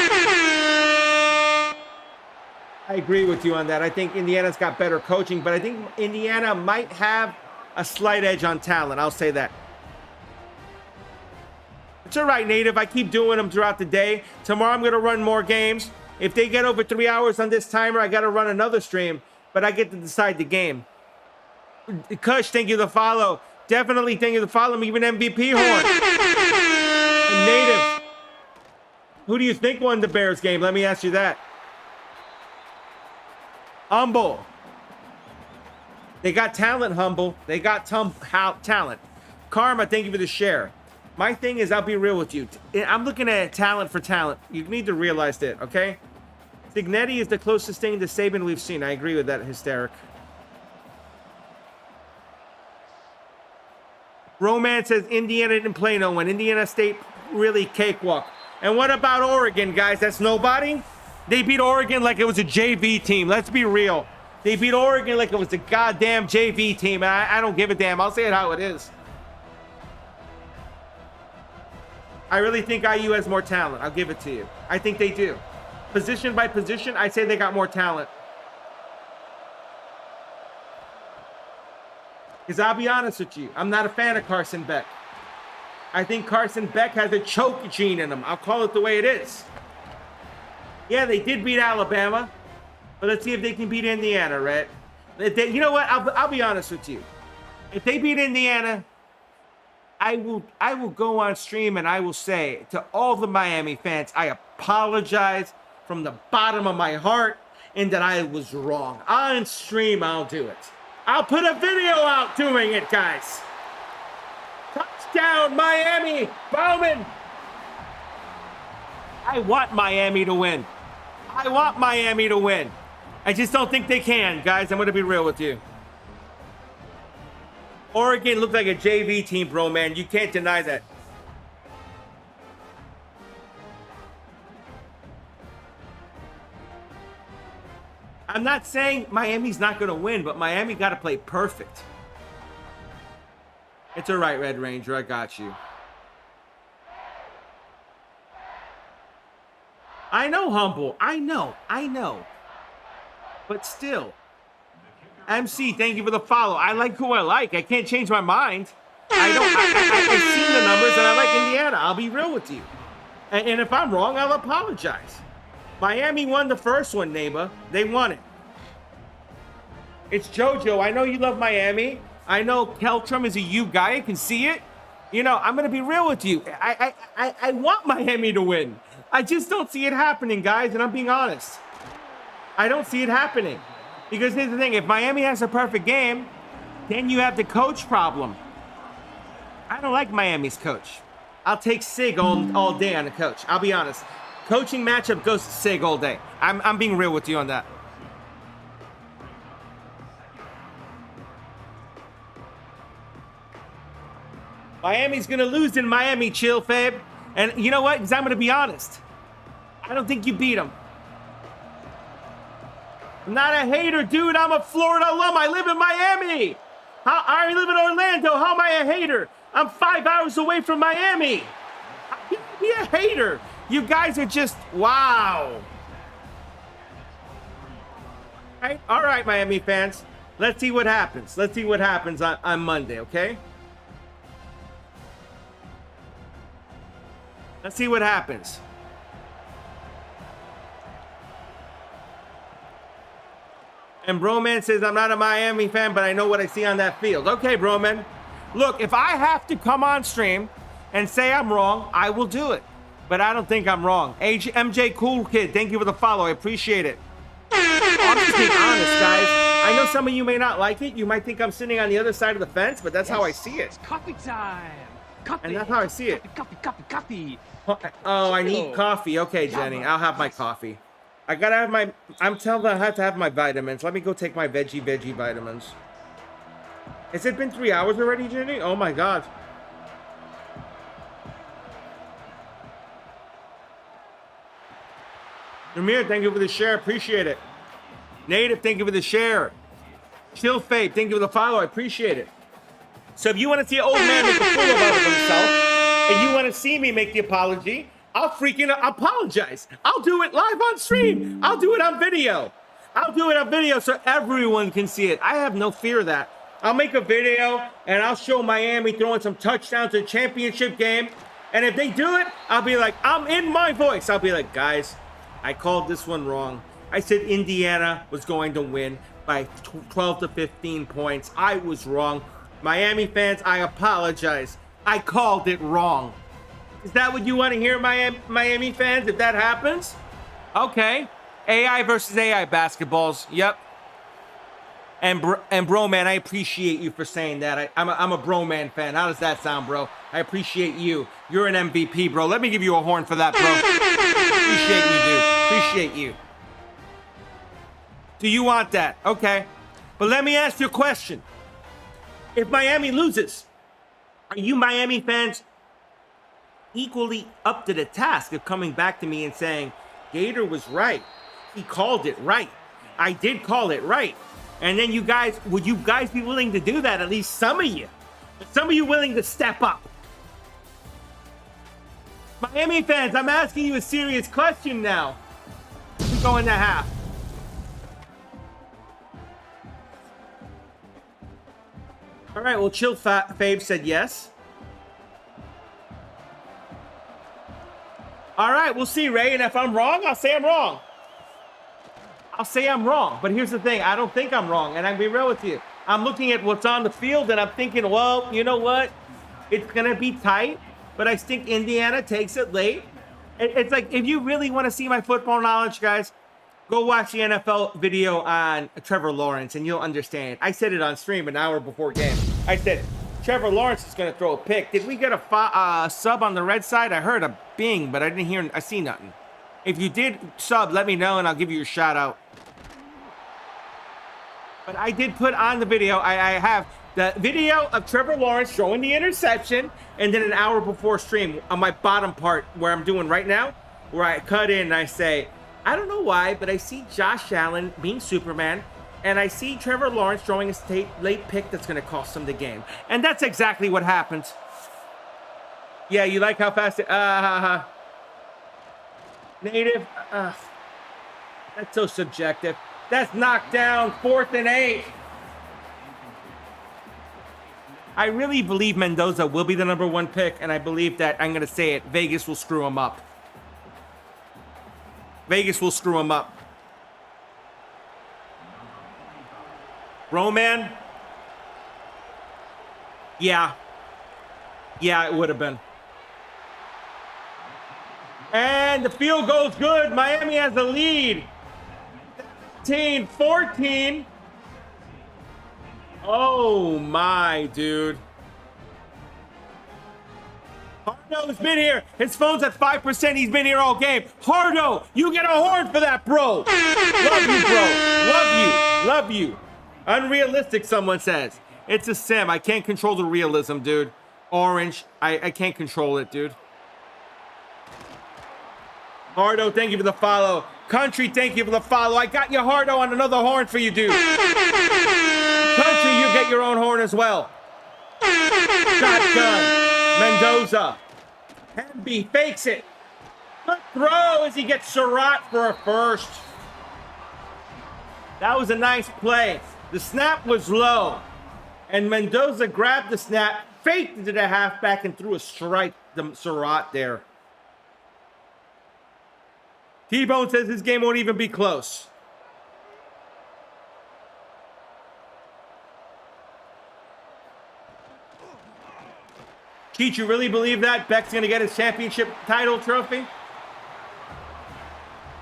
[SPEAKER 1] I agree with you on that. I think Indiana's got better coaching, but I think Indiana might have a slight edge on talent. I'll say that. It's all right, Native. I keep doing them throughout the day. Tomorrow I'm going to run more games. If they get over 3 hours on this timer, I got to run another stream, but I get to decide the game. Kush, thank you for the follow. Definitely thank you for the follow me, even MVP horn. And Native, who do you think won the Bears game? Let me ask you that. Humble. They got talent, Humble. They got talent. Karma, thank you for the share. My thing is, I'll be real with you. I'm looking at talent for talent. You need to realize that, okay? Signetti is the closest thing to Saban we've seen. I agree with that, Hysteric. Romance says Indiana didn't play no one. Indiana State really cakewalk. And what about Oregon, guys? That's nobody? They beat Oregon like it was a JV team. Let's be real. They beat Oregon like it was a goddamn JV team. And I don't give a damn. I'll say it how it is. I really think IU has more talent. I'll give it to you. I think they do. Position by position, I'd say they got more talent. Because I'll be honest with you, I'm not a fan of Carson Beck. I think Carson Beck has a choke gene in him. I'll call it the way it is. Yeah, they did beat Alabama. But let's see if they can beat Indiana, right? You know what? I'll be honest with you. If they beat Indiana, I will go on stream and I will say to all the Miami fans, I apologize from the bottom of my heart and that I was wrong. On stream, I'll do it. I'll put a video out doing it, guys. Touchdown, Miami! Bowman! I want Miami to win. I want Miami to win. I just don't think they can, guys. I'm going to be real with you. Oregon looked like a JV team, bro, man. You can't deny that. I'm not saying Miami's not going to win, but Miami got to play perfect. It's all right, Red Ranger. I got you. I know, Humble. I know. But still. MC, thank you for the follow. I like who I like. I can't change my mind. I've seen the numbers and I like Indiana. I'll be real with you. And if I'm wrong, I'll apologize. Miami won the first one, neighbor. They won it. It's JoJo. I know you love Miami. I know Keltrum is a U guy. I can see it. You know, I'm going to be real with you. I want Miami to win. I just don't see it happening, guys, and I'm being honest. I don't see it happening. Because here's the thing. If Miami has a perfect game, then you have the coach problem. I don't like Miami's coach. I'll take Sig all day on the coach. I'll be honest. Coaching matchup goes to Sig all day. I'm being real with you on that. Miami's going to lose in Miami, chill, Fab. And you know what? Because I'm going to be honest. I don't think you beat them. I'm not a hater, dude. I'm a Florida alum. I live in Miami. I live in Orlando. How am I a hater? I'm 5 hours away from Miami. How can I be a hater? You guys are just, wow. All right, Miami fans. Let's see what happens. Let's see what happens on Monday, okay? Let's see what happens. And Broman says, I'm not a Miami fan, but I know what I see on that field. Okay, Broman. Look, if I have to come on stream and say I'm wrong, I will do it. But I don't think I'm wrong. MJ Cool Kid, thank you for the follow. I appreciate it. I'm just being honest, guys. I know some of you may not like it. You might think I'm sitting on the other side of the fence, but that's how I see it.
[SPEAKER 4] It's coffee time. Coffee.
[SPEAKER 1] And that's how I see it.
[SPEAKER 4] Coffee.
[SPEAKER 1] Oh, I need coffee. Okay, Jenny, I'll have my coffee. I gotta have my, I'm telling them I have to have my vitamins. Let me go take my veggie vitamins. Has it been 3 hours already, Jenny? Oh my God. Namir, thank you for the share. Appreciate it. Native, thank you for the share. Chill Fate, thank you for the follow. I appreciate it. So if you want to see an old man make a fool of himself, and you want to see me make the apology, I'll freaking apologize. I'll do it live on stream. I'll do it on video. I'll do it on video so everyone can see it. I have no fear of that. I'll make a video and I'll show Miami throwing some touchdowns in the championship game. And if they do it, I'll be like, I'm in my voice. I'll be like, guys, I called this one wrong. I said Indiana was going to win by 12 to 15 points. I was wrong. Miami fans, I apologize. I called it wrong. Is that what you want to hear, Miami fans, if that happens? Okay. AI versus AI basketballs. Yep. And bro, man, I appreciate you for saying that. I'm a bro man fan. How does that sound, bro? I appreciate you. You're an MVP, bro. Let me give you a horn for that, bro. Appreciate you, dude. Appreciate you. Do you want that? Okay. But let me ask you a question. If Miami loses, are you Miami fans equally up to the task of coming back to me and saying, Gator was right. He called it right. I did call it right. And then you guys, would you guys be willing to do that? At least some of you. Some of you willing to step up. Miami fans, I'm asking you a serious question now. We go into half. All right, well, Chill Fabe said yes. All right, we'll see, Ray. And if I'm wrong, I'll say I'm wrong. I'll say I'm wrong. But here's the thing. I don't think I'm wrong. And I'll be real with you. I'm looking at what's on the field, and I'm thinking, well, you know what? It's going to be tight. But I think Indiana takes it late. It's like, if you really want to see my football knowledge, guys, go watch the NFL video on Trevor Lawrence, and you'll understand. I said it on stream an hour before game. I said, Trevor Lawrence is going to throw a pick. Did we get a sub on the red side? I heard a bing, but I didn't hear, I see nothing. If you did sub, let me know, and I'll give you a shout out. But I did put on the video, I have the video of Trevor Lawrence throwing the interception, and then an hour before stream on my bottom part where I'm doing right now, where I cut in and I say, I don't know why, but I see Josh Allen being Superman, and I see Trevor Lawrence throwing a late pick that's going to cost him the game. And that's exactly what happens. Yeah, you like how fast it... Native... that's so subjective. That's knocked down, 4th and 8. I really believe Mendoza will be the #1 pick, and I believe that, I'm going to say it, Vegas will screw him up. Vegas will screw him up. Roman? Yeah. Yeah, it would have been. And the field goal's good. Miami has the lead. 14. Oh my, dude. Hardo's been here. His phone's at 5%. He's been here all game. Hardo, you get a horn for that, bro. Love you, bro. Love you. Love you. Unrealistic, someone says. It's a sim. I can't control the realism, dude. Orange. I can't control it, dude. Hardo, thank you for the follow. Country, thank you for the follow. I got you, Hardo, on another horn for you, dude. Country, you get your own horn as well. Shotgun. Mendoza. Hemby fakes it. Good throw as he gets Surratt for a first. That was a nice play. The snap was low. And Mendoza grabbed the snap, faked into the halfback, and threw a strike to Surratt there. T-Bone says this game won't even be close. Cheech, you really believe that? Beck's going to get his championship title trophy?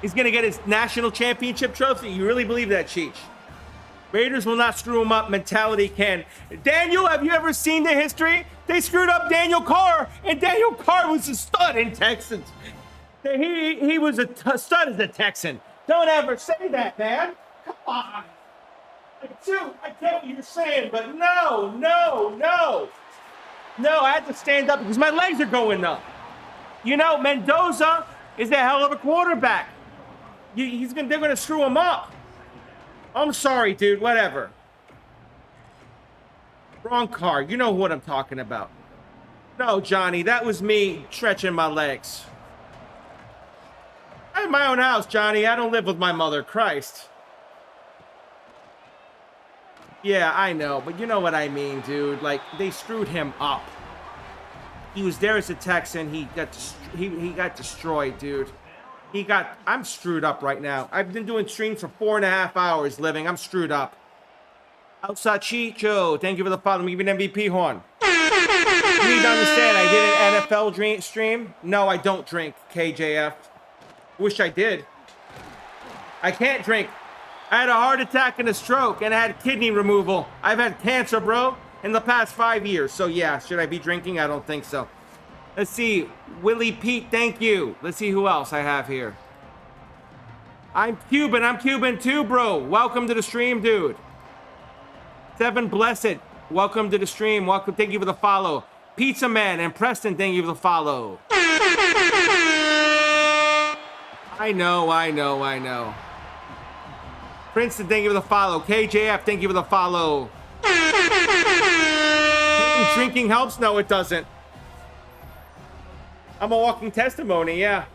[SPEAKER 1] He's going to get his national championship trophy? You really believe that, Cheech? Raiders will not screw him up. Mentality can. Daniel, have you ever seen the history? They screwed up Daniel Carr, and Daniel Carr was a stud in Texans. He was a stud as a Texan. Don't ever say that, man. Come on. I get what you're saying, but no. No, I had to stand up because my legs are going up. You know, Mendoza is a hell of a quarterback. They're going to screw him up. I'm sorry, dude. Whatever. Wrong car. You know what I'm talking about. No, Johnny, that was me stretching my legs. I have my own house, Johnny. I don't live with my mother. Christ. Yeah, I know, but you know what I mean, dude. Like, they screwed him up. He was there as a Texan. He got destroyed, dude. I'm screwed up right now. I've been doing streams for 4.5 hours living. I'm screwed up. Outside Chicho, thank you for the follow. Let me give you an MVP horn. You need to understand, I did an NFL stream. No, I don't drink, KJF. Wish I did. I can't drink. I had a heart attack and a stroke, and I had kidney removal. I've had cancer, bro, in the past 5 years. So, yeah, should I be drinking? I don't think so. Let's see. Willie Pete, thank you. Let's see who else I have here. I'm Cuban. I'm Cuban too, bro. Welcome to the stream, dude. Seven Blessed, welcome to the stream. Welcome. Thank you for the follow. Pizza Man and Preston, thank you for the follow. I know. Princeton, thank you for the follow. KJF, thank you for the follow. Drinking helps? No, it doesn't. I'm a walking testimony, yeah.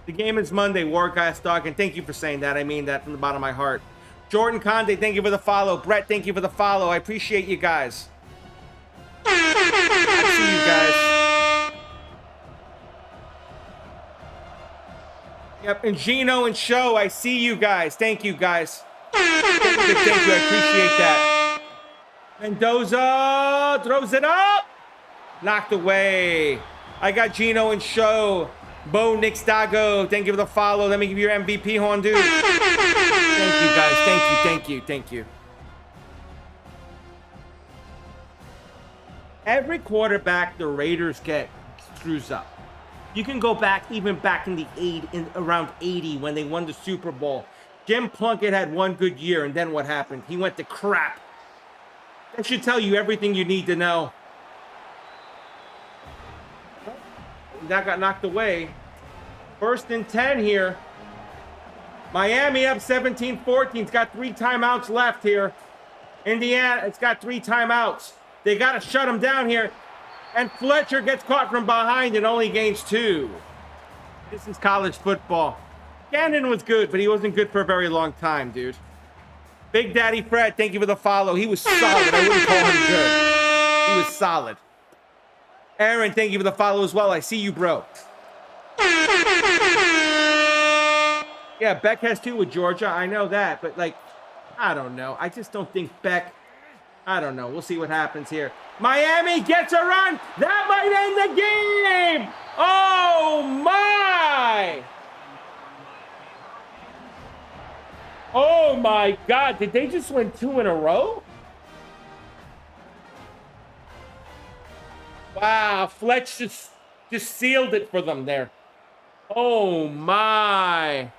[SPEAKER 1] The game is Monday, Warcast Dog, and thank you for saying that. I mean that from the bottom of my heart. Jordan Conde, thank you for the follow. Brett, thank you for the follow. I appreciate you guys. I see you guys. Yep, and Gino and Show, I see you guys. Thank you, guys. Thank you. I appreciate that. Mendoza throws it up. Knocked away. I got Gino and Show. Bo Nix Dago, thank you for the follow. Let me give you your MVP horn, dude. Thank you, guys. Thank you. Every quarterback the Raiders get screws up. You can go back, even back in the around 80 when they won the Super Bowl. Jim Plunkett had one good year, and then what happened? He went to crap. That should tell you everything you need to know. That got knocked away. 1st and 10 here. Miami up 17-14. It's got 3 timeouts left here. Indiana, it's got 3 timeouts. They got to shut him down here. And Fletcher gets caught from behind and only gains 2. This is college football. Gannon was good, but he wasn't good for a very long time, dude. Big Daddy Fred, thank you for the follow. He was solid. I wouldn't call him good. He was solid. Aaron, thank you for the follow as well. I see you, bro. Yeah, Beck has 2 with Georgia. I know that, but like, I don't know. I just don't think Beck. I don't know. We'll see what happens here. Miami gets a run. That might end the game. Oh, my. Oh, my God. Did they just win 2 in a row? Wow, Fletch just sealed it for them there. Oh, my.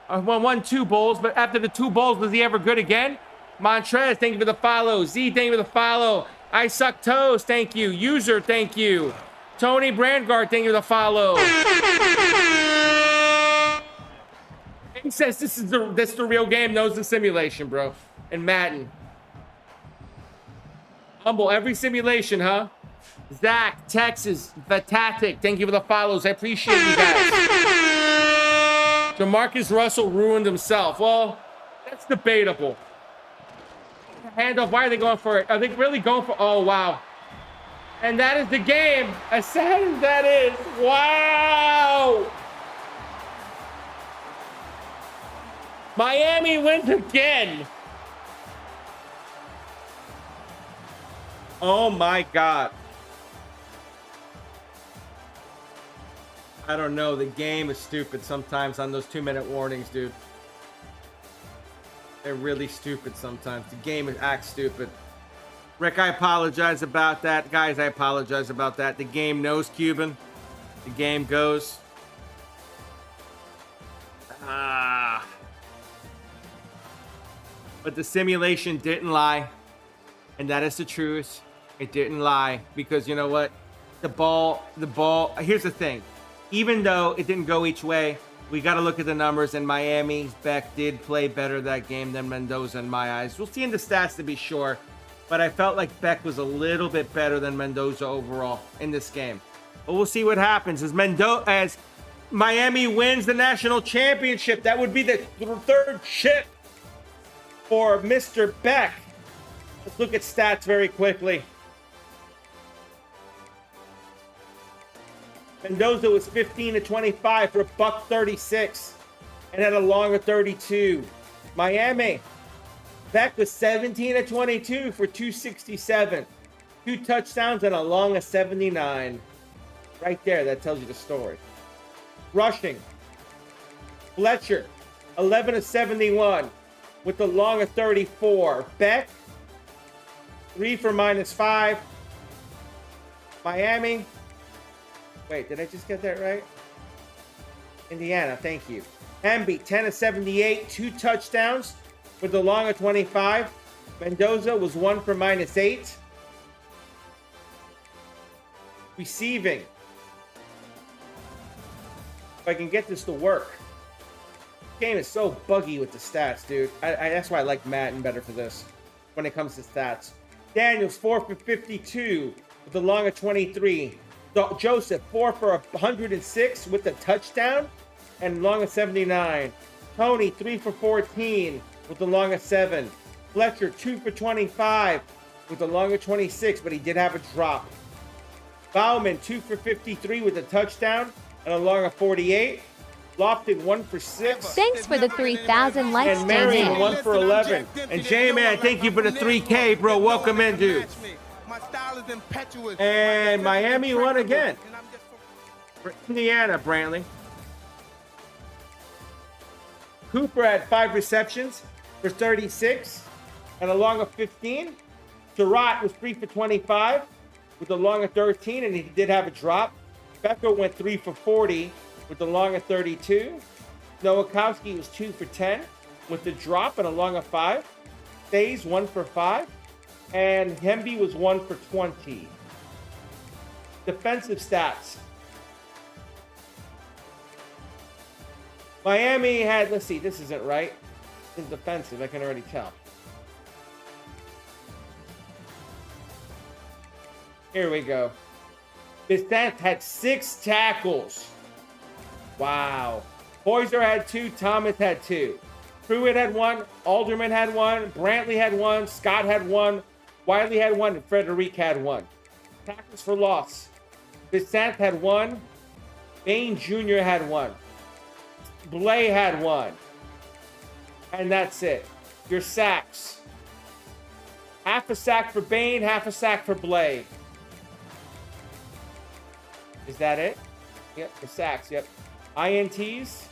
[SPEAKER 1] Won 2 bowls, but after the 2 bowls, was he ever good again? Montrez, thank you for the follow. Z, thank you for the follow. I Suck Toes, thank you. User, thank you. Tony Brandgard, thank you for the follow. He says this is the real game, knows the simulation, bro. And Madden. Humble, every simulation, huh? Zach, Texas, Vatatic, thank you for the follows. I appreciate you guys. Jamarcus Russell ruined himself. Well, that's debatable. Handoff, why are they going for it? Are they really going for... Oh, wow. And that is the game. As sad as that is. Wow. Miami wins again. Oh, my God. I don't know. The game is stupid sometimes on those 2-minute warnings, dude. They're really stupid sometimes. The game acts stupid. Rick, I apologize about that. Guys, I apologize about that. The game knows Cuban. The game goes. But the simulation didn't lie. And that is the truth. It didn't lie. Because you know what? The ball, here's the thing. Even though it didn't go each way, we got to look at the numbers, and Miami's Beck did play better that game than Mendoza in my eyes. We'll see in the stats to be sure, but I felt like Beck was a little bit better than Mendoza overall in this game. But we'll see what happens as Miami wins the national championship. That would be the 3rd chip for Mr. Beck. Let's look at stats very quickly. Mendoza was 15-25 for $136 and had a longer 32. Miami, Beck was 17-22 for $267. 2 touchdowns and a long of 79. Right there, that tells you the story. Rushing, Fletcher, 11 of 71 with the long of 34. Beck, 3 for -5. Miami. Wait, did I just get that right? Indiana, thank you. Hemby, 10 of 78, 2 touchdowns with the long of 25. Mendoza was 1 for -8. Receiving. If I can get this to work. This game is so buggy with the stats, dude. That's why I like Madden better for this when it comes to stats. Daniels, 4 for 52 with the long of 23. Joseph, 4 for 106 with the touchdown and long of 79. Tony, 3 for 14 with the long of 7. Fletcher, 2 for 25 with the long of 26, but he did have a drop. Bauman, 2 for 53 with a touchdown and a long of 48. Lofton, 1 for 6.
[SPEAKER 5] Thanks for the 3,000 likes,
[SPEAKER 1] And Marion,
[SPEAKER 5] J-Man.
[SPEAKER 1] 1 for 11. And J-Man, thank you for the 3K, bro. Welcome in, dude. And Miami won again. For Indiana, Brantley. Cooper had 5 receptions for 36 and a long of 15. Surratt was 3 for 25 with a long of 13, and he did have a drop. Becker went 3 for 40 with a long of 32. Nowakowski was 2 for 10 with the drop and a long of 5. Stays 1 for 5. And Hemby was 1 for 20. Defensive stats. Miami had, let's see, this isn't right. This is defensive, I can already tell. Here we go. Bissett had 6 tackles. Wow. Poyser had 2, Thomas had 2. Pruitt had 1, Alderman had 1, Brantley had 1, Scott had 1, Wiley had 1, and Frederic had 1. Tackles for loss. Bissett had 1, Bain Jr. had 1. Blay had 1. And that's it. Your sacks. Half a sack for Bain, half a sack for Blay. Is that it? Yep, for sacks, yep. INTs?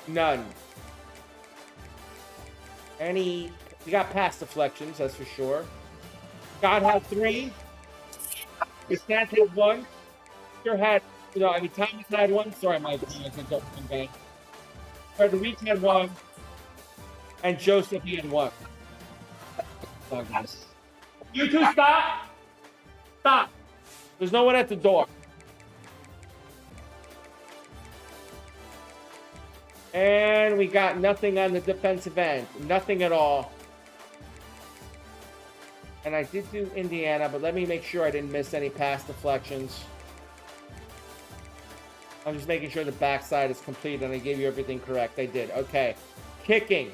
[SPEAKER 1] None. We got pass deflections, that's for sure. Scott had 3. Bissett had 1. Thomas had 1. Sorry, my bad. Frederic had 1. And Joseph, he had 1. Oh, guys. You two stop! Stop! There's no one at the door. And we got nothing on the defensive end. Nothing at all. And I did do Indiana, but let me make sure I didn't miss any pass deflections. I'm just making sure the backside is complete and I gave you everything correct. I did. Okay. Kicking.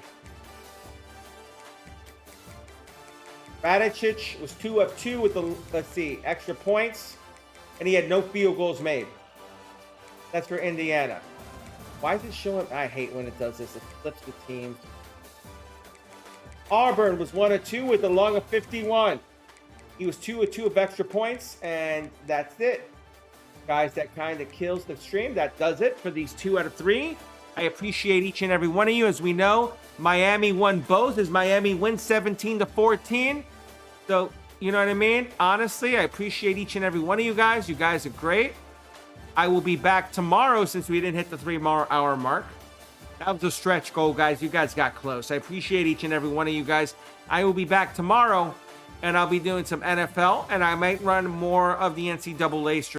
[SPEAKER 1] Radicic was 2 of 2 with the, extra points. And he had no field goals made. That's for Indiana. Why is it showing? I hate when it does this. It flips the teams. Auburn was 1 of 2 with a long of 51. He was 2 of 2 of extra points, and that's it. Guys, that kind of kills the stream. That does it for these 2 out of 3. I appreciate each and every one of you. As we know, Miami won both as Miami wins 17-14. So, you know what I mean? Honestly, I appreciate each and every one of you guys. You guys are great. I will be back tomorrow since we didn't hit the 3-hour mark. That was a stretch goal, guys. You guys got close. I appreciate each and every one of you guys. I will be back tomorrow, and I'll be doing some NFL, and I might run more of the NCAA stream.